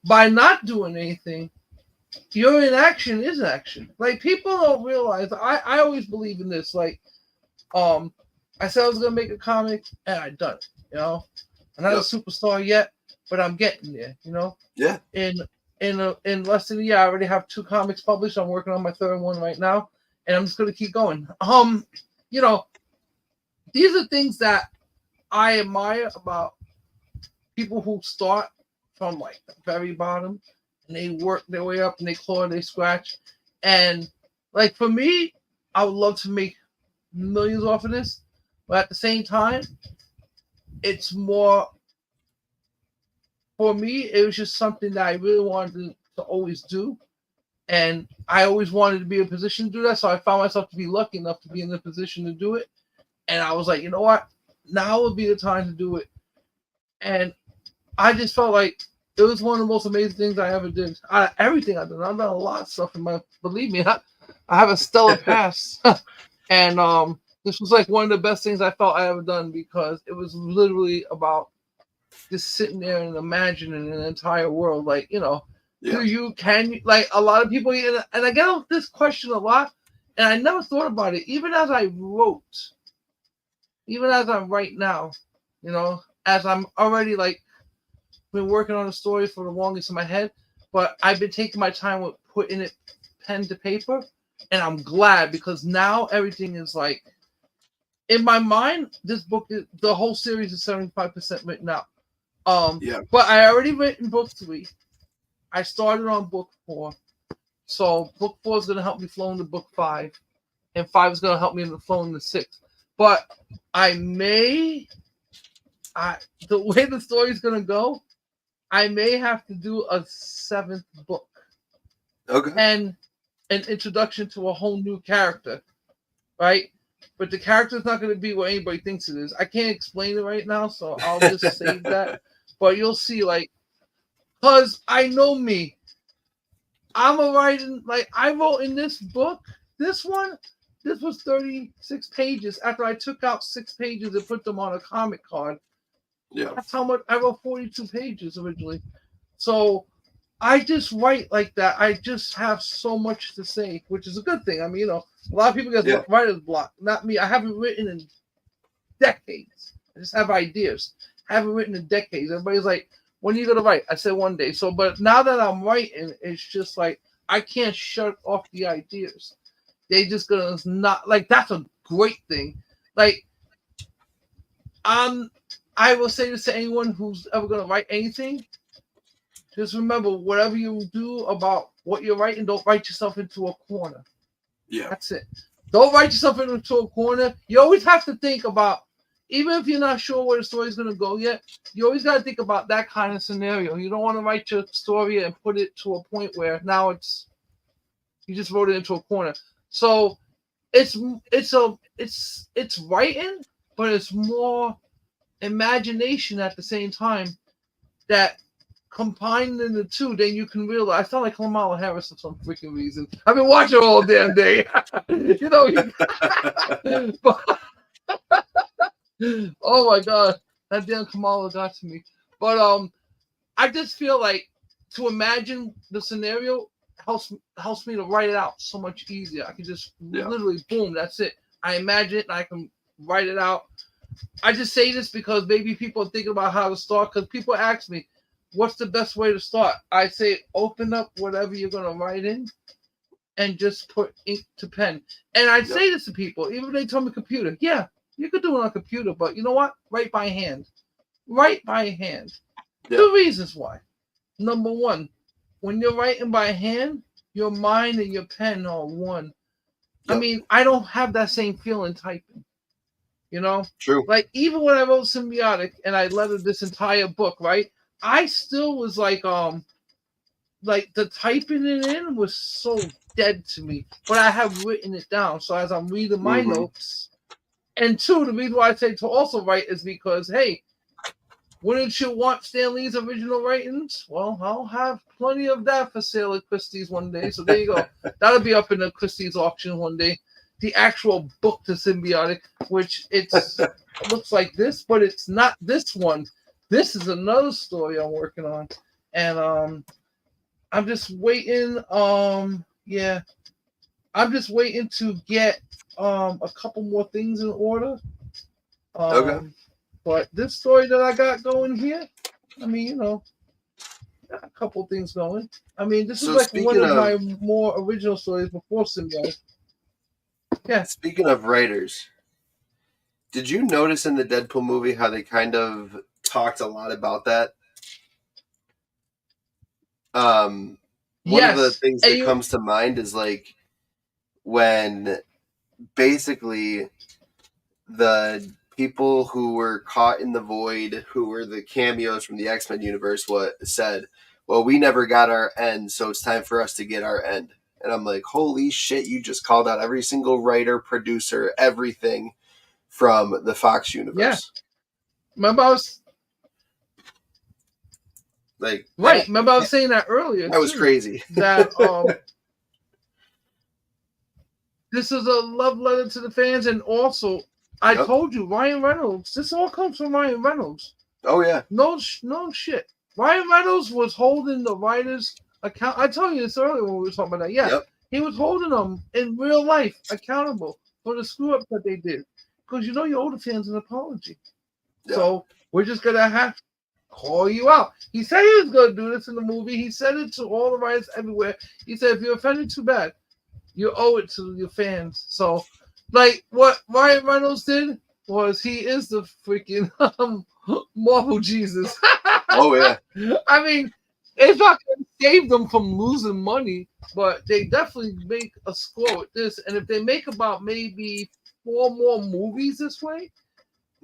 by not doing anything, your inaction is action. Like people don't realize. I always believe in this. Like, I said I was gonna make a comic, and I done it. I'm not a superstar yet, but I'm getting there. Yeah. In less than a year, I already have 2 comics published. I'm working on my 3rd one right now, and I'm just gonna keep going. These are things that I admire about people who start from like the very bottom and they work their way up and they claw, they scratch. And like for me, I would love to make millions off of this, but at the same time, it's more for me, it was just something that I really wanted to always do. And I always wanted to be in a position to do that. So I found myself to be lucky enough to be in the position to do it. And I was like, you know what? Now would be the time to do it. And I just felt like it was one of the most amazing things I ever did. Everything I've done. I've done a lot of stuff in my, believe me, I have a stellar past. And this was like one of the best things I felt I ever done because it was literally about just sitting there and imagining an entire world. Like, can you, like a lot of people, and I get this question a lot, and I never thought about it. Even as I wrote, even as I'm right now, as I'm already like been working on the story for the longest in my head, but I've been taking my time with putting it pen to paper, and I'm glad because now everything is like in my mind. This book, the whole series is 75% written out. But I already written book 3. I started on book 4, so book 4 is going to help me flow into book 5, and 5 is going to help me in flow into 6. But the way the story is going to go, I may have to do a 7th book. Okay. And an introduction to a whole new character, right? But the character is not going to be what anybody thinks it is. I can't explain it right now, so I'll just save that. But you'll see, like, because I know me. I'm a writing, like, I wrote in this book, this one, This was 36 pages. After I took out 6 pages and put them on a comic card, that's how much I wrote. 42 pages originally. So I just write like that. I just have so much to say, which is a good thing. I mean, a lot of people get writer's block. Not me. I haven't written in decades. I just have ideas. I haven't written in decades. Everybody's like, when are you going to write? I said one day. So, but now that I'm writing, it's just like, I can't shut off the ideas. They just going to not, like, that's a great thing. Like, I will say this to anyone who's ever going to write anything. Just remember, whatever you do about what you're writing, don't write yourself into a corner. Yeah. That's it. Don't write yourself into a corner. You always have to think about, even if you're not sure where the story's going to go yet, you always got to think about that kind of scenario. You don't want to write your story and put it to a point where now you just wrote it into a corner. So it's writing, but it's more imagination at the same time that combining the two, then you can realize. I sound like Kamala Harris for some freaking reason. I've been watching her all damn day. But, oh my god, that damn Kamala got to me. But I just feel like to imagine the scenario helps me to write it out so much easier. I can just literally boom, that's it. I imagine it and I can write it out. I just say this because maybe people are thinking about how to start, because people ask me, what's the best way to start? I say open up whatever you're going to write in and just put ink to pen. And I say this to people, even if they tell me computer. Yeah, you could do it on a computer, but you know what? Write by hand. Write by hand. Yeah. 2 reasons why. Number one, when you're writing by hand, your mind and your pen are one. Yep. I mean, I don't have that same feeling typing. You know? True. Like, even when I wrote Symbiotic and I lettered this entire book, right? I still was like the typing it in was so dead to me. But I have written it down. So as I'm reading my notes, and 2, the reason why I say to also write is because, hey, wouldn't you want Stan Lee's original writings? Well, I'll have plenty of that for sale at Christie's one day. So there you go. That'll be up in the Christie's auction one day. The actual book to Symbiotic, which it looks like this, but it's not this one. This is another story I'm working on. And I'm just waiting. I'm just waiting to get a couple more things in order. Okay. But this story that I got going here, I mean, got a couple things going. I mean, this is like one of my more original stories before Symbiotic. Yeah. Speaking of writers, did you notice in the Deadpool movie how they kind of talked a lot about that? One of the things that comes to mind is like when basically the people who were caught in the void, who were the cameos from the X-Men universe, said, well, we never got our end, so it's time for us to get our end. And I'm like, holy shit, you just called out every single writer, producer, everything from the Fox universe. Yeah. Remember I was... Like, right. Remember I was saying that earlier. That was crazy. That this is a love letter to the fans, and also I told you, Ryan Reynolds. This all comes from Ryan Reynolds. Oh yeah. No shit. Ryan Reynolds was holding the writers account. I told you this earlier when we were talking about that. Yeah, he was holding them in real life accountable for the screw up that they did. Because you owe the fans an apology. Yeah. So we're just gonna have to call you out. He said he was gonna do this in the movie. He said it to all the writers everywhere. He said, if you're offended, too bad. You owe it to your fans. So, like, what Ryan Reynolds did was he is the freaking Marvel Jesus. Oh yeah. I mean, it's not gonna save them from losing money, but they definitely make a score with this. And if they make about maybe 4 more movies this way,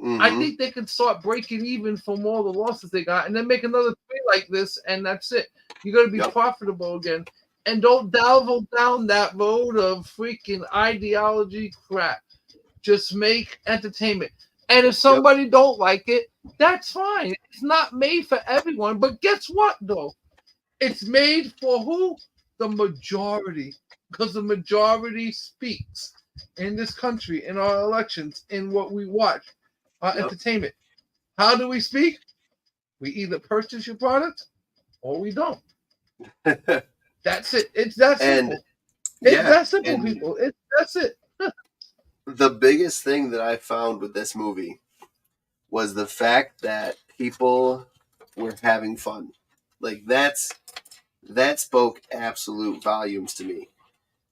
I think they can start breaking even from all the losses they got, and then make another 3 like this, and that's it. You're gonna be profitable again. And don't delve down that road of freaking ideology crap. Just make entertainment. And if somebody don't like it, that's fine. It's not made for everyone. But guess what, though? It's made for who? The majority. Because the majority speaks. in this country, in our elections, in what we watch, our Yep. entertainment. How do we speak? We either purchase your product or we don't. That's it. It's that And simple. It's yeah, that simple, and people. That's it. the biggest thing that I found with this movie was the fact that people were having fun. Like that spoke absolute volumes to me.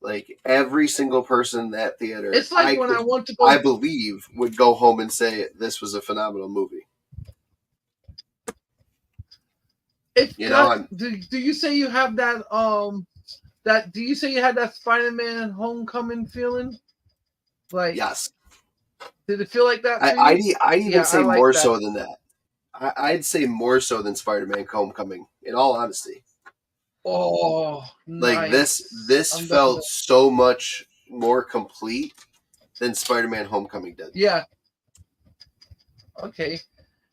Like every single person in that theater, It's like when I want to I go. believe, would go home and say this was a phenomenal movie. It's You know, got. Do you say you have that? That do you say you had that Spider-Man Homecoming feeling? Like, yes, did it feel like that I for you? I'd even Yeah, I say like more that. so than that. I'd say more so than Spider-Man: Homecoming. In all honesty, Oh, like nice. this I'm definitely. felt so much more complete than Spider-Man: Homecoming did. Yeah. Okay.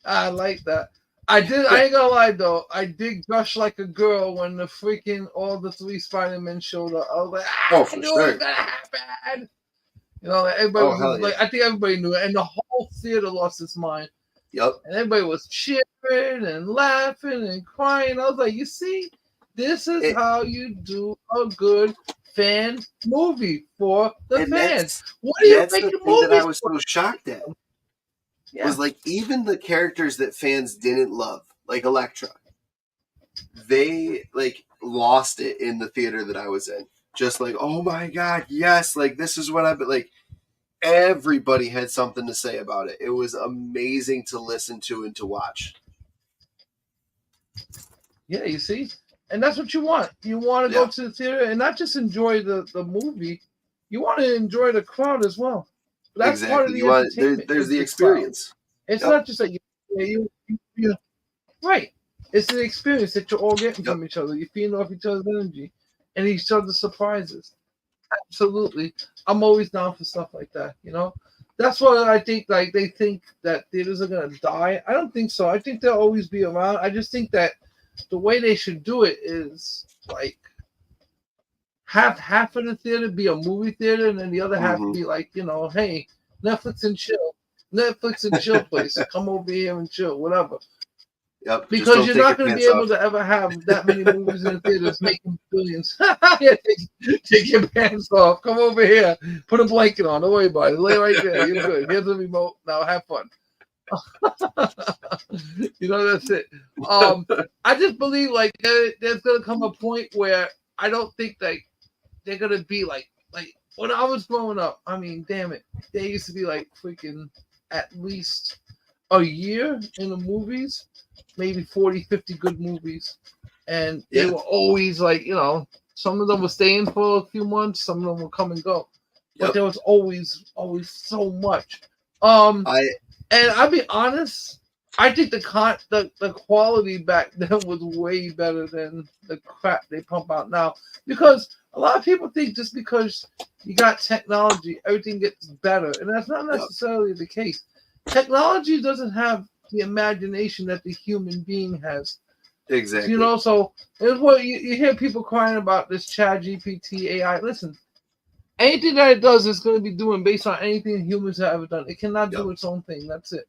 I like that. I did. I ain't gonna lie though. I did gush like a girl when the freaking all the three Spider-Men showed up. I was like, Oh, I for knew it was sure. gonna happen. You know, like everybody Oh, was hell like, yeah. I think everybody knew it, and the whole theater lost its mind, Yep. and everybody was cheering and laughing and crying. I was like, you see, this is It, how you do a good fan movie for the and fans. What are you that's the making thing that I movies was for? so shocked at. Yeah, Was like even the characters that fans didn't love, like Elektra, they like lost it in the theater that I was in. Just like, oh my god, yes, like this is what I've been like. Everybody had something to say about it. It was amazing to listen to and to watch. yeah, you see, and that's what you want. You want to go Yeah, to the theater and not just enjoy the movie. You want to enjoy the crowd as well. That's part of exactly. the You want entertainment there's is the the crowd. experience. It's Yep, not just that you right. It's the experience that you're all getting yep, from each other. You're feeding off each other's energy and each other's surprises. Absolutely. I'm always down for stuff like that, you know? That's what I think, like, they think that theaters are going to die. I don't think so. I think they'll always be around. I just think that the way they should do it is, like, have half of the theater be a movie theater and then the other half mm-hmm. be like, hey, Netflix and chill. Netflix and chill place. Come over here and chill, whatever. Yep. Just Because don't you're take your not going to be pants able off. to ever have that many movies in the theaters making billions. Yeah, take your pants off. Come over here. Put a blanket on. Don't worry about it. Lay right there. You're good. Here's the remote. Now have fun. That's it. I just believe like there's gonna come a point where I don't think like they're gonna be like when I was growing up. I mean, damn it, they used to be like freaking at least a year in the movies, maybe 40, 50 good movies. And they Yeah. were always like, some of them were staying for a few months, some of them will come and go. But Yep. there was always so much. Um, I and I'll be honest, I think the quality back then was way better than the crap they pump out now. Because a lot of people think just because you got technology, everything gets better. And that's not yep. necessarily the case. Technology doesn't have the imagination that the human being has. Exactly. So it's what you hear people crying about this Chat GPT AI. Listen, anything that it does is going to be doing based on anything humans have ever done. It cannot Yep. do its own thing. That's it.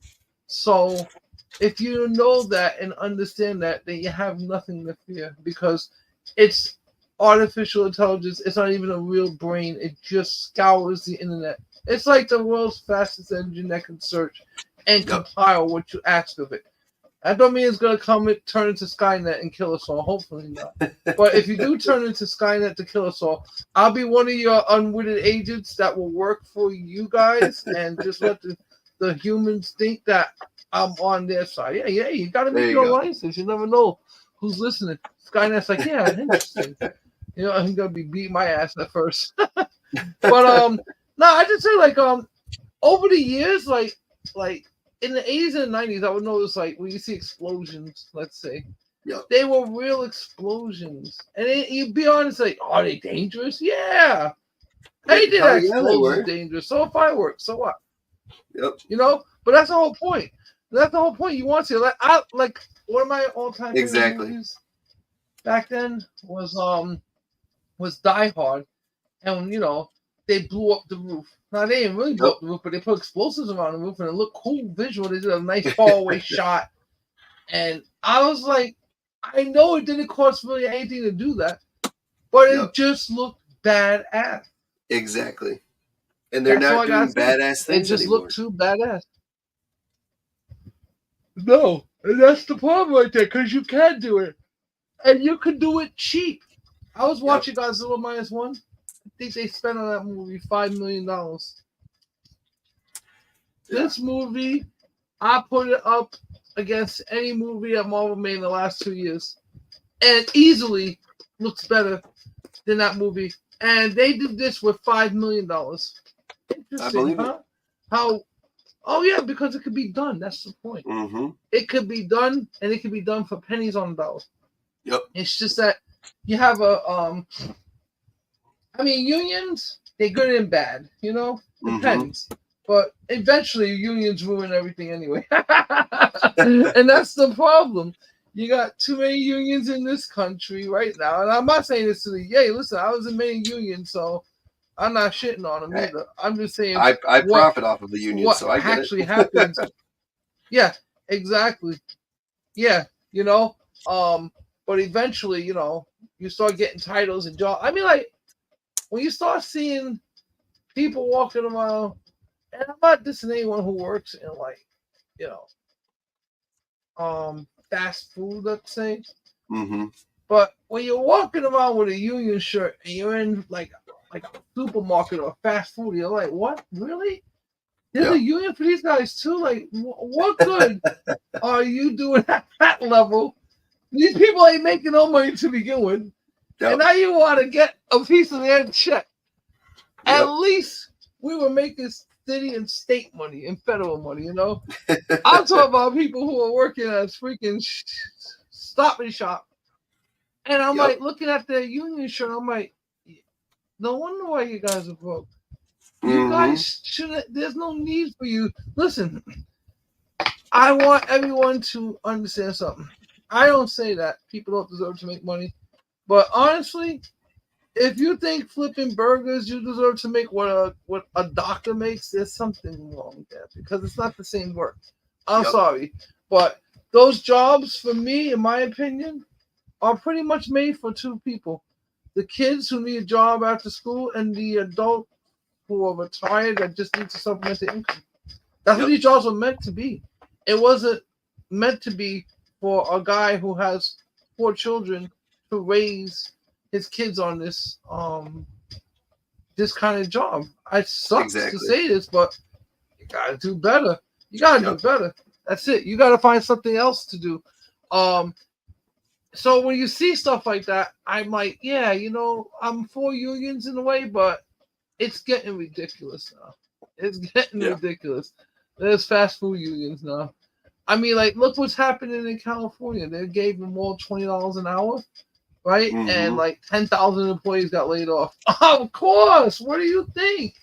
So if you know that and understand that, then you have nothing to fear because it's artificial intelligence. It's not even a real brain. It just scours the internet. It's like the world's fastest engine that can search and Yep. compile what you ask of it. That don't mean it's gonna turn into Skynet and kill us all. Hopefully not. But if you do turn into Skynet to kill us all, I'll be one of your unwitting agents that will work for you guys and just let the humans think that I'm on their side. Yeah. You gotta There make you your go. alliances. You never know who's listening. Skynet's like, yeah, interesting. I'm gonna be beating my ass at first. But no, I just say like over the years, like in the 80s and 90s, I would notice like when you see explosions, let's say, Yep. they were real explosions. And you'd be honest, like, are they dangerous? Yeah. Anything Hell that yeah, they explodes is were. dangerous. So fireworks, so what? Yep. But that's the whole point. That's the whole point. You want to like one of my all-time favorite Exactly. movies back then was Die Hard. And they blew up the roof. Now they didn't really blow up the roof, but they put explosives around the roof and it looked cool visual. They did a nice far away shot. And I was like, I know it didn't cost really anything to do that, but it just looked badass. Exactly. And they're not doing badass things It just anymore. looked too badass. No, and that's the problem right there, because you can do it. And you can do it cheap. I was watching Godzilla Minus One. I think they spent on that movie $5 million. This movie, I put it up against any movie that Marvel made in the last 2 years. And easily looks better than that movie. And they did this with $5 million. Interesting, I believe it. How? Oh yeah, because it could be done. That's the point. Mm-hmm. It could be done, and it could be done for pennies on the dollar. Yep. It's just that you have a I mean, unions, they're good and bad. You know, depends. But eventually, unions ruin everything anyway, and that's the problem. You got too many unions in this country right now, and I'm not saying this to the yay. Listen, I was in many unions, so I'm not shitting on them either. I'm just saying I profit off of the union, so I get actually happens. Yeah, exactly. Yeah, you know. But eventually, you know, you start getting titles and jobs. I mean, like when you start seeing people walking around, and I'm not dissing anyone who works in like, you know, fast food, let's say. Mm-hmm. But when you're walking around with a union shirt and you're in like a supermarket or fast food, you're like, what? Really? There's a union for these guys too? Like, what good are you doing at that level? These people ain't making no money to begin with. And now you want to get a piece of their check. At least we were making city and state money and federal money, you know? I'm talking about people who are working at freaking Stop and Shop. And I'm like looking at their union shirt. I'm like, no wonder why you guys are broke. You guys shouldn't, there's no need for you. Listen, I want everyone to understand something. I don't say that people don't deserve to make money. But honestly, if you think flipping burgers you deserve to make what a doctor makes, there's something wrong there because it's not the same work. I'm sorry. But those jobs, for me, in my opinion, are pretty much made for two people. The kids who need a job after school and the adult who are retired that just need to supplement their income. That's what these jobs were meant to be. It wasn't meant to be for a guy who has 4 children to raise his kids on this this kind of job. It sucks to say this, but you gotta do better. You gotta do better. That's it. You gotta find something else to do. So when you see stuff like that, I'm like, yeah, you know, I'm for unions in a way, but it's getting ridiculous now. It's getting ridiculous. There's fast food unions now. I mean, like, look what's happening in California. They gave them all $20 an hour, right? And like 10,000 employees got laid off. Of course. What do you think?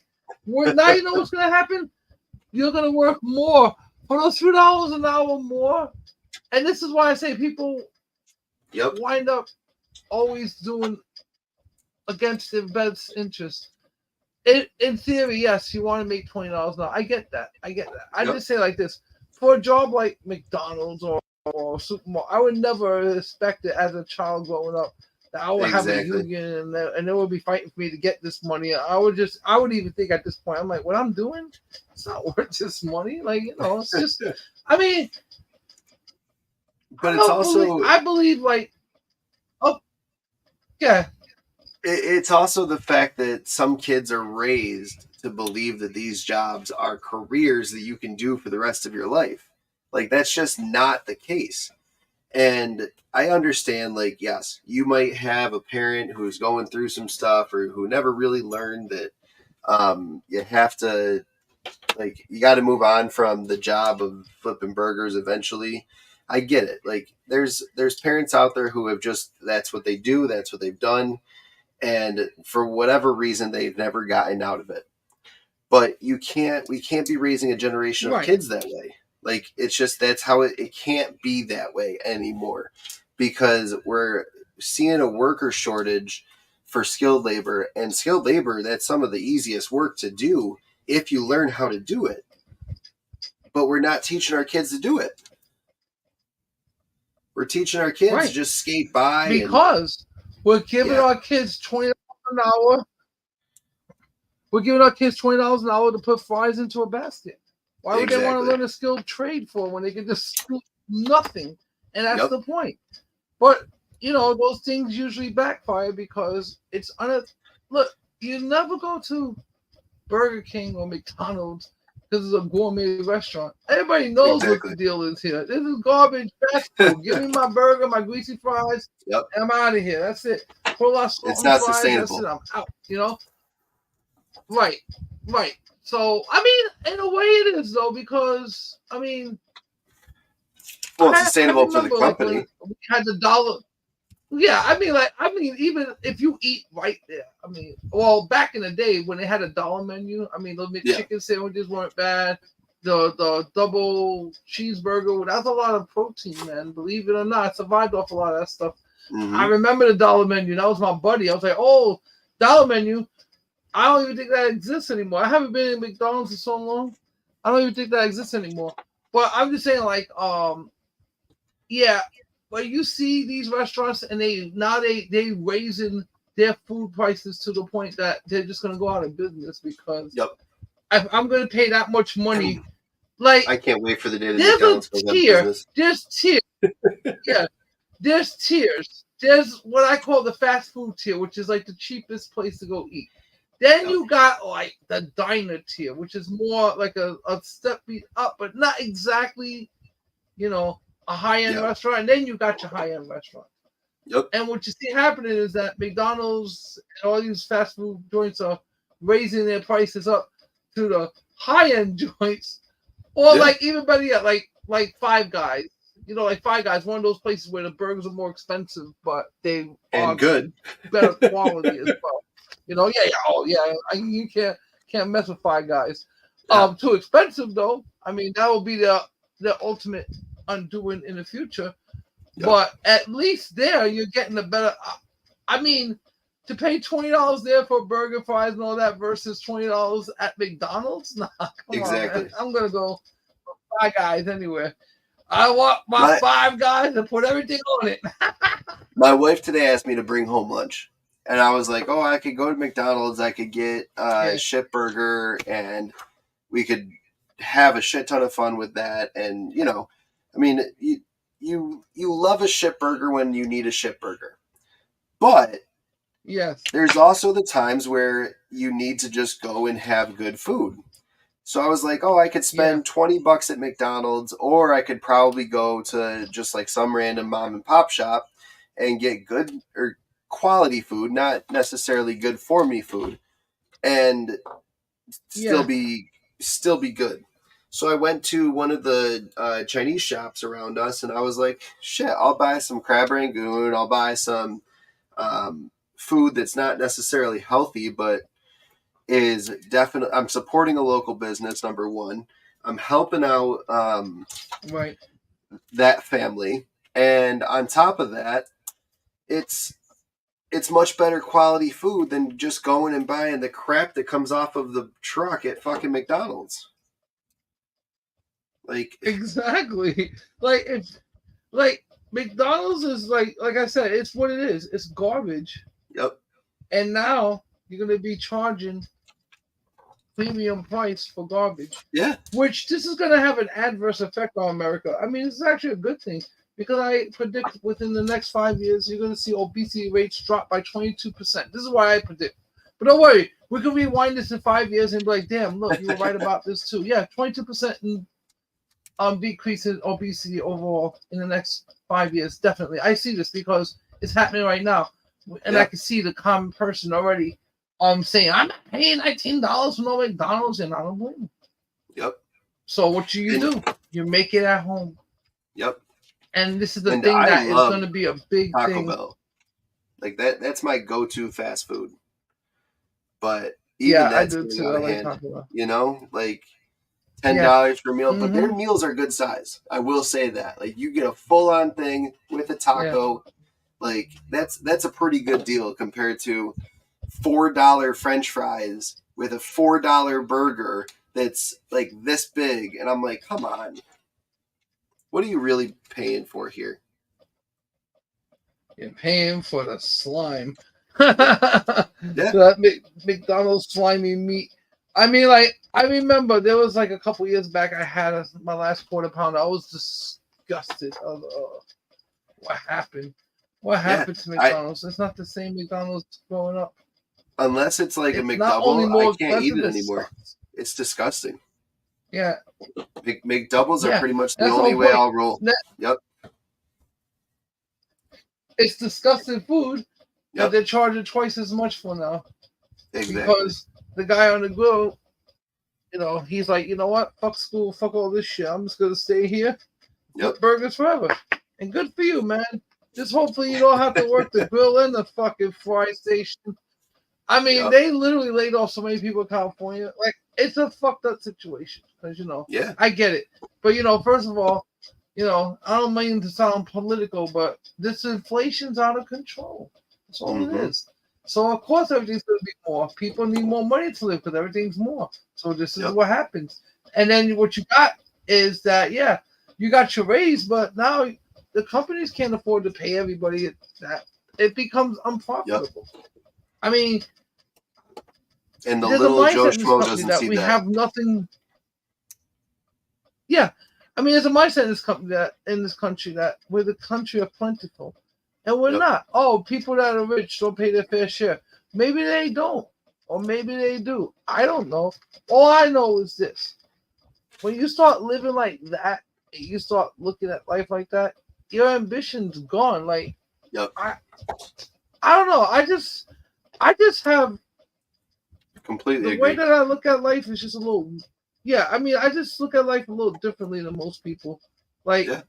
Now you know what's going to happen? You're going to work more for those $2 an hour more. And this is why I say people wind up always doing against their best interest. In theory, yes, you want to make $20 an hour. I get that. I just say like this. For a job like McDonald's or supermarket, I would never expect it as a child growing up that I would have a union and they would be fighting for me to get this money. I would even think at this point, I'm like, what I'm doing, it's not worth this money. Like, you know, it's just, I mean, but it's also, I believe like, oh, yeah. It's also the fact that some kids are raised to believe that these jobs are careers that you can do for the rest of your life. Like, that's just not the case. And I understand, like, yes, you might have a parent who's going through some stuff or who never really learned that you have to, like, you got to move on from the job of flipping burgers eventually. I get it. Like, there's parents out there who have just, that's what they do, that's what they've done. And for whatever reason, they've never gotten out of it. But we can't be raising a generation of kids that way. Like, it's just, that's how it can't be that way anymore, because we're seeing a worker shortage for skilled labor, and skilled labor, that's some of the easiest work to do if you learn how to do it. But we're not teaching our kids to do it. We're teaching our kids to just skate by. Because we're giving our kids $20 an hour. We're giving our kids $20 an hour to put fries into a basket. Why would they want to learn a skilled trade for when they can just do nothing? And that's the point. But, those things usually backfire because it's look, you never go to Burger King or McDonald's because it's a gourmet restaurant. Everybody knows what the deal is here. This is garbage fast food. Give me my burger, my greasy fries, and I'm out of here. That's it. Put a lot of salt it's not fries, sustainable. That's it. I'm out, Right. So, in a way it is, though, because, it's sustainable for the company. Like, we had the dollar. Yeah, even if you eat right there, back in the day when they had a dollar menu, the chicken sandwiches weren't bad. The double cheeseburger, that's a lot of protein, man. Believe it or not, I survived off a lot of that stuff. Mm-hmm. I remember the dollar menu. That was my buddy. I was like, oh, dollar menu. I don't even think that exists anymore. I haven't been in McDonald's in so long. I don't even think that exists anymore. But I'm just saying, like, but you see these restaurants and they raising their food prices to the point that they're just gonna go out of business because I'm gonna pay that much money. Like, I can't wait for the day that McDonald's goes out of business. There's tiers. There's tiers. There's what I call the fast food tier, which is like the cheapest place to go eat. Then you got like the diner tier, which is more like a step up, but not exactly, a high-end restaurant. And then you got your high-end restaurant. Yep. And what you see happening is that McDonald's and all these fast food joints are raising their prices up to the high-end joints, or like even better yet, like Five Guys. Like Five Guys, one of those places where the burgers are more expensive, but they are good, better quality as well. You can't mess with Five Guys. Too expensive though. That will be the ultimate undoing in the future. Yep. But at least there you're getting a better. To pay $20 there for burger, fries, and all that versus $20 at McDonald's. Nah, come on, man. I'm gonna go for Five Guys anywhere. I want my Five Guys and put everything on it. My wife today asked me to bring home lunch. And I was like, I could go to McDonald's. I could get a shit burger, and we could have a shit ton of fun with that. And, you love a shit burger when you need a shit burger. But there's also the times where you need to just go and have good food. So I was like, I could spend $20 at McDonald's, or I could probably go to just like some random mom and pop shop and get good or quality food, not necessarily good for me food, and still be good. So I went to one of the Chinese shops around us, and I was like, shit, I'll buy some crab rangoon, I'll buy some food that's not necessarily healthy, but is definitely, I'm supporting a local business, number one. I'm helping out that family, and on top of that, it's much better quality food than just going and buying the crap that comes off of the truck at fucking McDonald's. Like, exactly. Like McDonald's is like I said, it's what it is. It's garbage. Yep. And now you're gonna be charging premium price for garbage. Yeah. Which this is gonna have an adverse effect on America. This is actually a good thing. Because I predict within the next 5 years, you're going to see obesity rates drop by 22%. This is why I predict. But don't worry, we can rewind this in 5 years and be like, damn, look, you were right about this too. Yeah, 22% in decrease in obesity overall in the next 5 years. Definitely. I see this because it's happening right now. And I can see the common person already saying, I'm not paying $19 for no McDonald's, and I don't blame them. Yep. So what do? You make it at home. Yep. And this is the thing that is going to be a big Taco thing. Bell. Like that's my go-to fast food. But even that's I do too. I like Taco Bell. Like $10 for a meal, but their meals are good size. I will say that. Like you get a full-on thing with a taco. Like that's a pretty good deal compared to $4 French fries with a $4 burger that's like this big, and I'm like, come on, what are you really paying for here? You're paying for the slime. Yeah, yeah, That McDonald's slimy meat. I mean, like, I remember there was like a couple years back, I had my last quarter pounder. I was disgusted. I was, what happened? What yeah. happened to I McDonald's? It's not the same McDonald's growing up. Unless it's like a It's not only McDouble, I more can't eat expensive, it it anymore. sucks. It's disgusting. Yeah, McDoubles are yeah. pretty much the That's the only whole way point. I'll roll. Yep, It's disgusting food that yep, they're charging twice as much for now exactly. because the guy on the grill, he's like, you know what? Fuck school, fuck all this shit. I'm just gonna stay here, Yep, flip burgers forever. And good for you, man. Just hopefully you don't have to work the grill and the fucking fry station. I mean, yep, they literally laid off so many people in California. Like, it's a fucked up situation because yeah. I get it, but first of all, I don't mean to sound political, but this inflation's out of control. That's all it Mm-hmm. is. So of course everything's going to be more. People need more money to live because everything's more. So this is Yep. what happens. And then what you got is that you got your raise, but now the companies can't afford to pay everybody that. It becomes unprofitable. Yep. I mean, And the there's a little Joe mindset in this Schmo company doesn't that see we that. have nothing. Yeah, I mean, there's a mindset in this company that we're the country of plentiful, and we're Yep. not. Oh, people that are rich don't pay their fair share. Maybe they don't, or maybe they do. I don't know. All I know is this: when you start living like that, and you start looking at life like that, your ambition's gone. Like, Yep. I don't know. I just have Completely the way agree. that I look at life is just a little. Yeah, I mean, I just look at life a little differently than most people. Like, Yeah.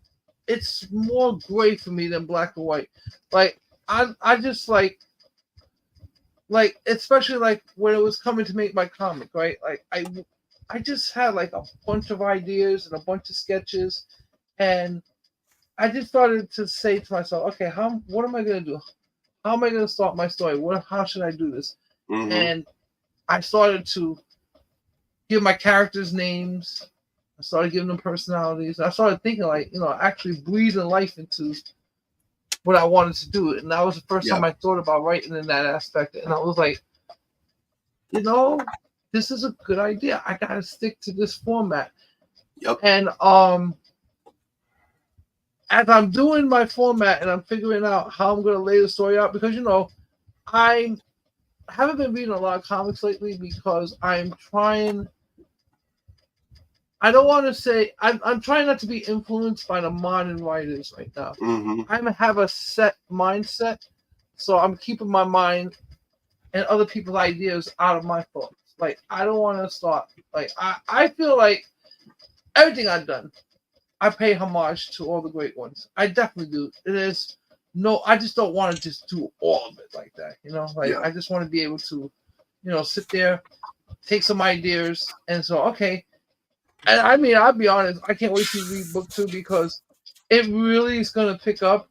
it's more gray for me than black and white. Like, I just like especially like when it was coming to make my comic, right? Like, I just had like a bunch of ideas and a bunch of sketches, and I just started to say to myself, okay, what am I gonna do? How am I gonna start my story? How should I do this? Mm-hmm. And I started to give my characters names. I started giving them personalities. I started thinking actually breathing life into what I wanted to do. And that was the first time I thought about writing in that aspect. And I was like, this is a good idea. I gotta stick to this format. Yep. And as I'm doing my format and I'm figuring out how I'm gonna lay the story out, because I haven't been reading a lot of comics lately because I'm trying. I don't want to say I'm trying not to be influenced by the modern writers right now. Mm-hmm. I have a set mindset, so I'm keeping my mind and other people's ideas out of my thoughts. Like, I don't want to start. Like, I feel like everything I've done, I pay homage to all the great ones. I definitely do. I just don't want to just do all of it like that. I just want to be able to, sit there, take some ideas, and so okay. And I mean, I'll be honest, I can't wait to read book 2 because it really is going to pick up.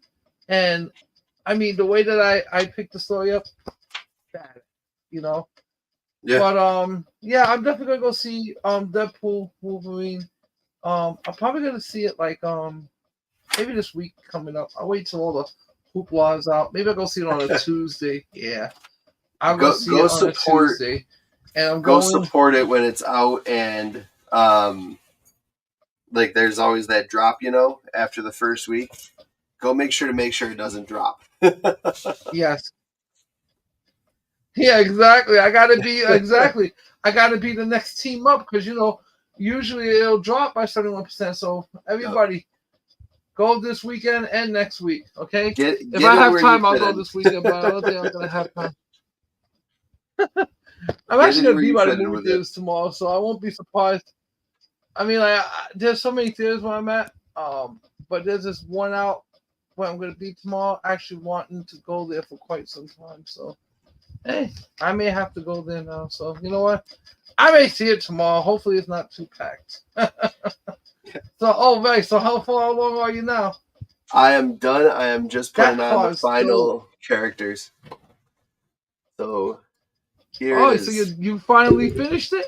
And I mean, the way that I picked the story up, bad, Yeah. But I'm definitely going to go see Deadpool, Wolverine. I'm probably going to see it like maybe this week coming up. I'll wait till all the hoopla is out. Maybe I'll go see it on a Tuesday. Yeah, I'll go see it on a Tuesday. And I'm going support it when it's out, and like there's always that drop, after the first week. Go make sure it doesn't drop. Yes. Yeah, exactly. I gotta be the next team up because usually it'll drop by 71%. So everybody go this weekend and next week, okay? If I have time, I'll go this weekend, but I don't think I'm gonna have time. I'm actually gonna be by the movie theaters tomorrow, so I won't be surprised. I mean, there's so many theaters where I'm at, but there's this one out where I'm gonna be tomorrow. Actually, wanting to go there for quite some time, so hey, I may have to go there now. So you know what? I may see it tomorrow. Hopefully, it's not too packed. So, right. So, how far along are you now? I am done. I am just That putting on the car is dope. final characters. So here it Oh, so is. you finally finished it?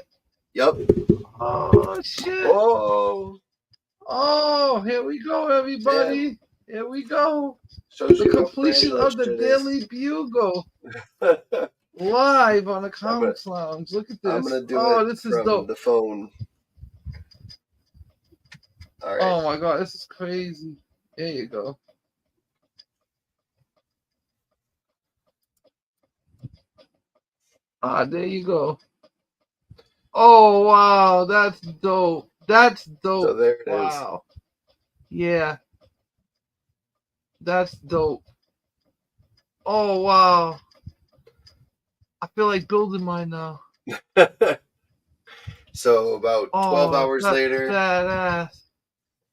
Yep. Oh shit! Oh, Oh, here we go, damn. everybody. Here we go. Shows The you how completion fragile this of the shit is. Daily Bugle I'm live on the gonna, Comics Lounge. Look at I'm this. gonna do it Oh, this is from dope. the phone. All right. Oh my god, this is crazy. There you go. Ah, there you go. Oh wow, that's dope. That's So dope. there it is. Wow. Yeah, that's dope. Oh wow. I feel like building mine now. So about 12 Oh, hours that's later, badass.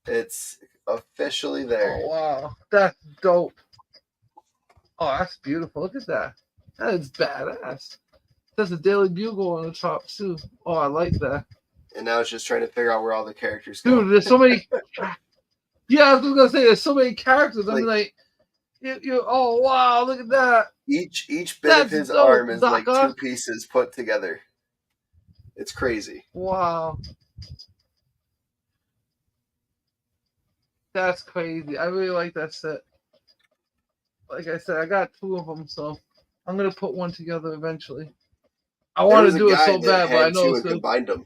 it's officially Oh there. wow, that's dope. Oh, that's beautiful. Look at that. That is badass. There's a Daily Bugle on the top too. Oh, I like that. And now it's just trying to figure out where all the characters go. Dude, there's so many. Yeah, I was gonna say there's so many characters. I mean, Like oh wow, look at that. each bit of That's his dope, arm is Doc like two Ock. pieces put together. It's crazy. Wow, that's crazy. I really like that set. Like I said, I got two of them, so I'm gonna put one together eventually. I There want was to a do it guy so that bad, but I had know two it's and good. combined them.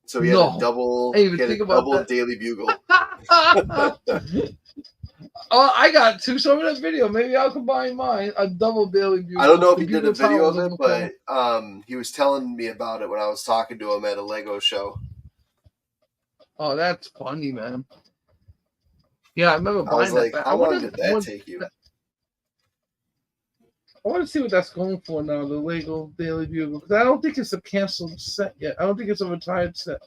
So he had a No, double. I didn't He even had a think about double that. Daily Bugle. Oh, I got two. Show me that video. Maybe I'll combine mine. A double Daily I don't Bugle. know if The he did a Bugle video Towers, of I'm it, gonna call but he was telling me about it when I was talking to him at a Lego show. Oh, that's funny, man. Yeah, I remember I was buying that like, back. "How long did that take you?" I want to see what that's going for now, the Lego Daily Bugle, because I don't think it's a canceled set yet. I don't think it's a retired set.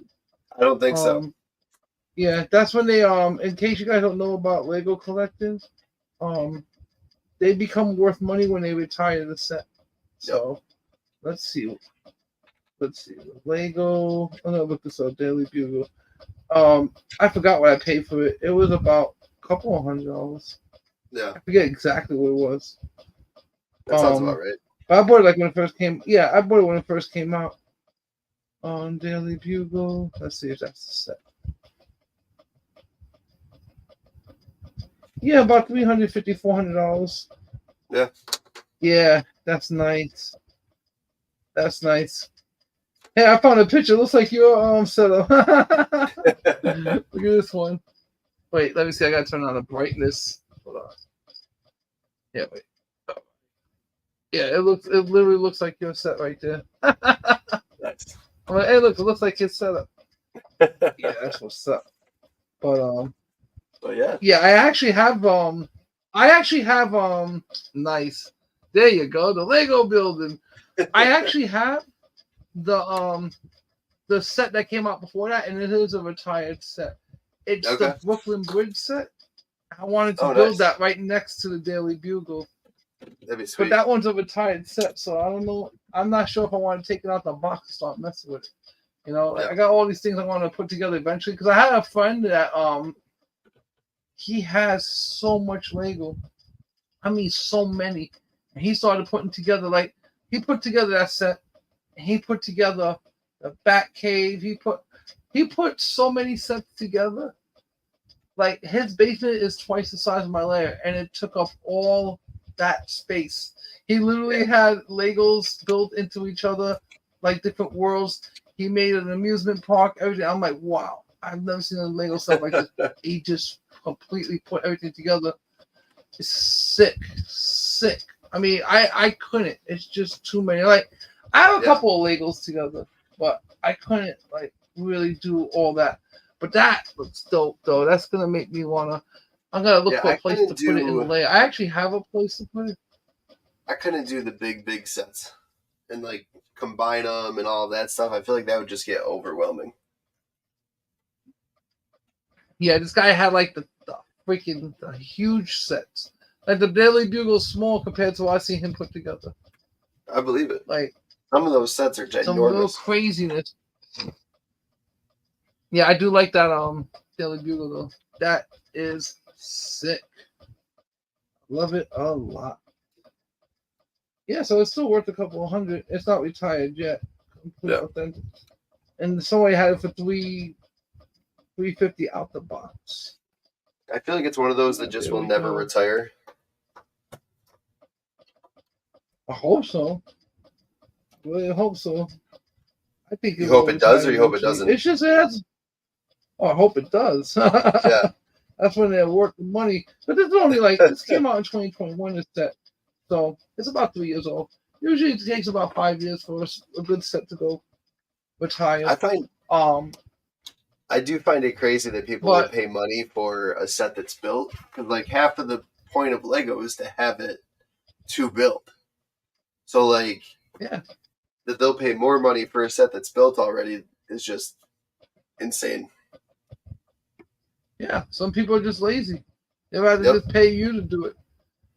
I don't think so. Yeah, that's when they in case you guys don't know about Lego collecting, they become worth money when they retire the set. So let's see. Lego. I'm gonna look this up. Daily Bugle. I forgot what I paid for it. It was about a couple of $100. Yeah, I forget exactly what it was. that sounds about right. But I bought it like when it first came. Yeah, I bought it when it first came out. On Daily Bugle. Let's see if that's the set. Yeah, about $350, $400. Yeah. Yeah, that's nice. That's nice. Hey, I found a picture. It looks like your setup. Look at this one. Wait, let me see. I gotta turn on the brightness. Hold on. Yeah, wait. Yeah, it literally looks like your set right there. Nice. I'm like, hey, look, it looks like his setup. Yeah, that's what's up. But yeah. Yeah, I actually have nice. There you go, the Lego building. I actually have the set that came out before that, and it is a retired set. It's the Brooklyn Bridge set. I wanted to build that right next to the Daily Bugle. That'd be sweet. But that one's a retired set, so I don't know. I'm not sure if I want to take it out the box and start messing with it. You know, I got all these things I want to put together eventually because I had a friend that he has so much Lego. I mean, so many. And he started putting together, like, he put together that set. And he put together the Batcave. He put so many sets together. Like, his basement is twice the size of my lair, and it took up all that space. He literally had Legos built into each other, like different worlds. He made an amusement park, everything. I'm like, wow, I've never seen a Lego set like this. He just completely put everything together. It's sick. I mean, I couldn't. It's just too many. Like, I have a couple of Legos together, but I couldn't like really do all that. But that looks dope, though. That's gonna make me wanna. I'm gonna look for a place to put it in the layer. I actually have a place to put it. I couldn't do the big sets and like combine them and all that stuff. I feel like that would just get overwhelming. Yeah, this guy had like the huge sets. Like the Daily Bugle small compared to what I seen him put together. I believe it. Like some of those sets are ginormous. Some little craziness. Yeah, I do like that. Daily Bugle though. That is sick. Love it a lot. Yeah, so it's still worth a couple of hundred. It's not retired yet. Complete authentic. And somebody had it for $350 out the box. I feel like it's one of those that just will never retire. I hope so. Really hope so. I think you hope it does, or you hope it doesn't. It's just that's. Oh, I hope it does. Yeah, that's when they're worth the money. But this is only like this came out in 2021. This set, so it's about 3 years old. Usually, it takes about 5 years for a good set to go retire. I do find it crazy that people would pay money for a set that's built, because like half of the point of Lego is to have it to build. So like, yeah, that they'll pay more money for a set that's built already is just insane. Yeah, some people are just lazy. They'd rather just pay you to do it.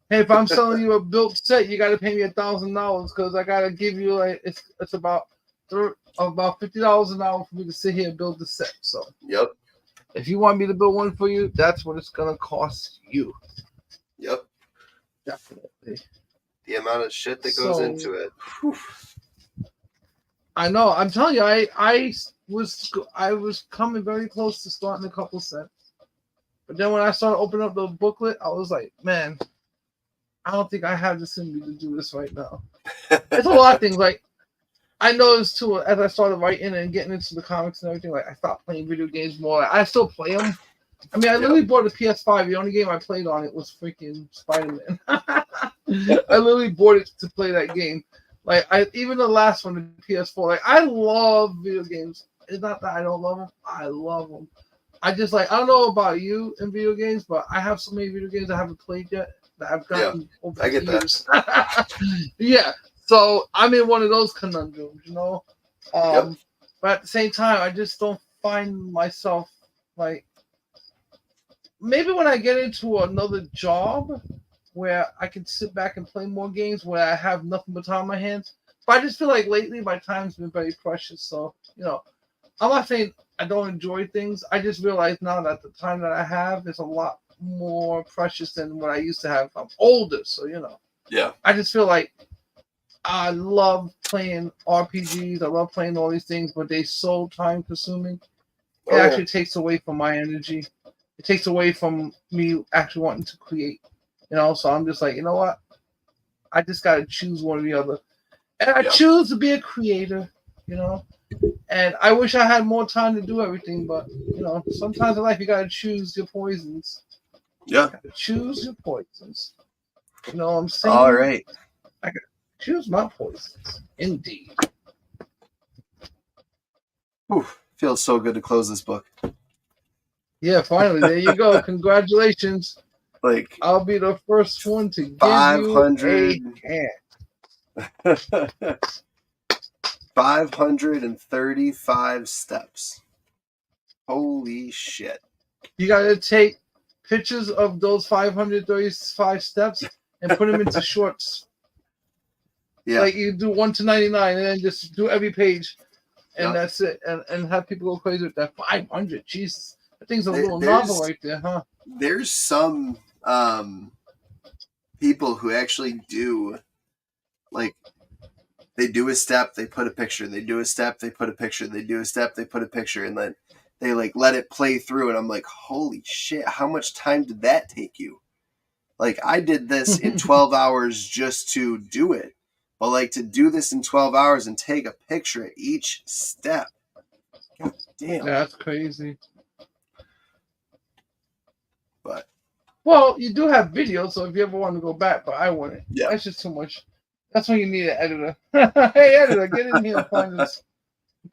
Hey, if I'm selling you a built set, you got to pay me $1,000 because I got to give you like it's about $50 an hour for me to sit here and build the set. So if you want me to build one for you, that's what it's gonna cost you. Yep, definitely. The amount of shit that goes into it. Whew. I know. I'm telling you, I was coming very close to starting a couple sets, but then when I started opening up the booklet, I was like, man, I don't think I have this in me to do this right now. It's a lot of things. Like I noticed too, as I started writing and getting into the comics and everything, like I stopped playing video games more. Like, I still play them. I mean, I literally bought a PS5. The only game I played on it was freaking Spider-Man. I literally bought it to play that game. Like even the last one, the PS4. Like I love video games. It's not that I don't love them. I love them. I just like I don't know about you in video games, but I have so many video games I haven't played yet that I've gotten over the years. Yeah. So I'm in one of those conundrums, you know. But at the same time, I just don't find myself like maybe when I get into another job where I can sit back and play more games where I have nothing but time on my hands. But I just feel like lately my time's been very precious. So, you know, I'm not saying I don't enjoy things. I just realize now that the time that I have is a lot more precious than what I used to have. I'm older, so, you know. Yeah. I just feel like I love playing RPGs. I love playing all these things, but they're so time consuming. It actually takes away from my energy. It takes away from me actually wanting to create. You know, so I'm just like, you know what? I just got to choose one or the other. And I choose to be a creator, you know. And I wish I had more time to do everything, but, you know, sometimes in life you got to choose your poisons. Yeah. You got to choose your poisons. You know what I'm saying? All right. I got to choose my poisons. Indeed. Whew. Feels so good to close this book. Yeah, finally. There you go. Congratulations. Like I'll be the first one to give 500 you a hand. 535 steps. Holy shit. You got to take pictures of those 535 steps and put them into shorts. Yeah. Like you do 1 to 99 and then just do every page and that's it. And have people go crazy with that 500. Jesus. That thing's a little novel right there, huh? There's some people who actually do like they do a step, they put a picture, they do a step, they put a picture, they do a step, they put a picture, and then they like let it play through, and I'm like, holy shit, how much time did that take you? Like I did this in 12 hours just to do it, but like to do this in 12 hours and take a picture at each step, god damn. That's crazy. But well, you do have video, so if you ever want to go back, but I wouldn't. Yeah. That's just too much. That's when you need an editor. Hey, editor, get in here and find this.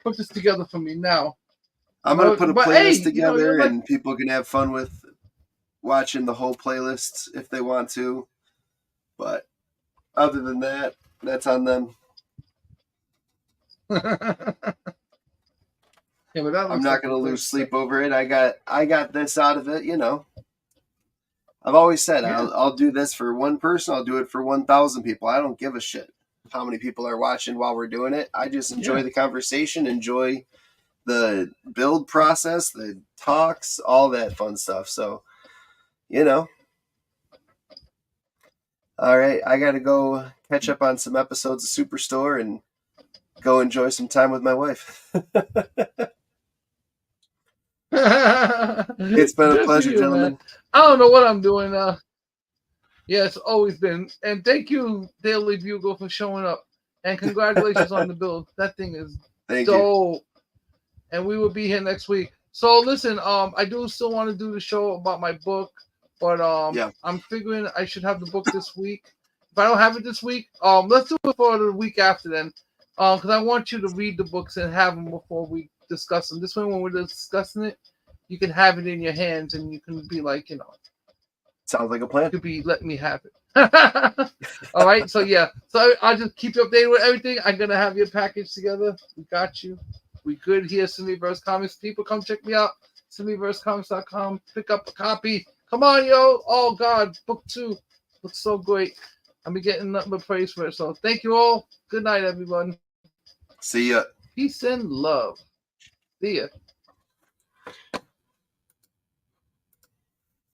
Put this together for me now. I'm going to put a playlist together and people can have fun with watching the whole playlist if they want to. But other than that, that's on them. Yeah, but that I'm not going to lose sleep over it. I got this out of it, you know. I've always said I'll do this for one person. I'll do it for 1,000 people. I don't give a shit how many people are watching while we're doing it. I just enjoy the conversation, enjoy the build process, the talks, all that fun stuff. So, all right, I got to go catch up on some episodes of Superstore and go enjoy some time with my wife. It's been a pleasure, gentlemen. Man. I don't know what I'm doing now. Yeah, it's always been. And thank you, Daily Bugle, for showing up. And congratulations on the build. That thing is Thank dope. you. And we will be here next week. So listen, I do still want to do the show about my book, but I'm figuring I should have the book this week. If I don't have it this week, let's do it for the week after then. Because I want you to read the books and have them before we discuss them. This way, when we're discussing it, you can have it in your hands and you can be like, sounds like a plan. You could be letting me have it. All right. So yeah. So I'll just keep you updated with everything. I'm gonna have your package together. We got you. We good here, Simiverse Comics. People, come check me out. SimiverseComics.com. Pick up a copy. Come on, yo. Oh God, book 2 looks so great. I'm getting nothing but praise for it. So thank you all. Good night, everyone. See ya. Peace and love. See ya.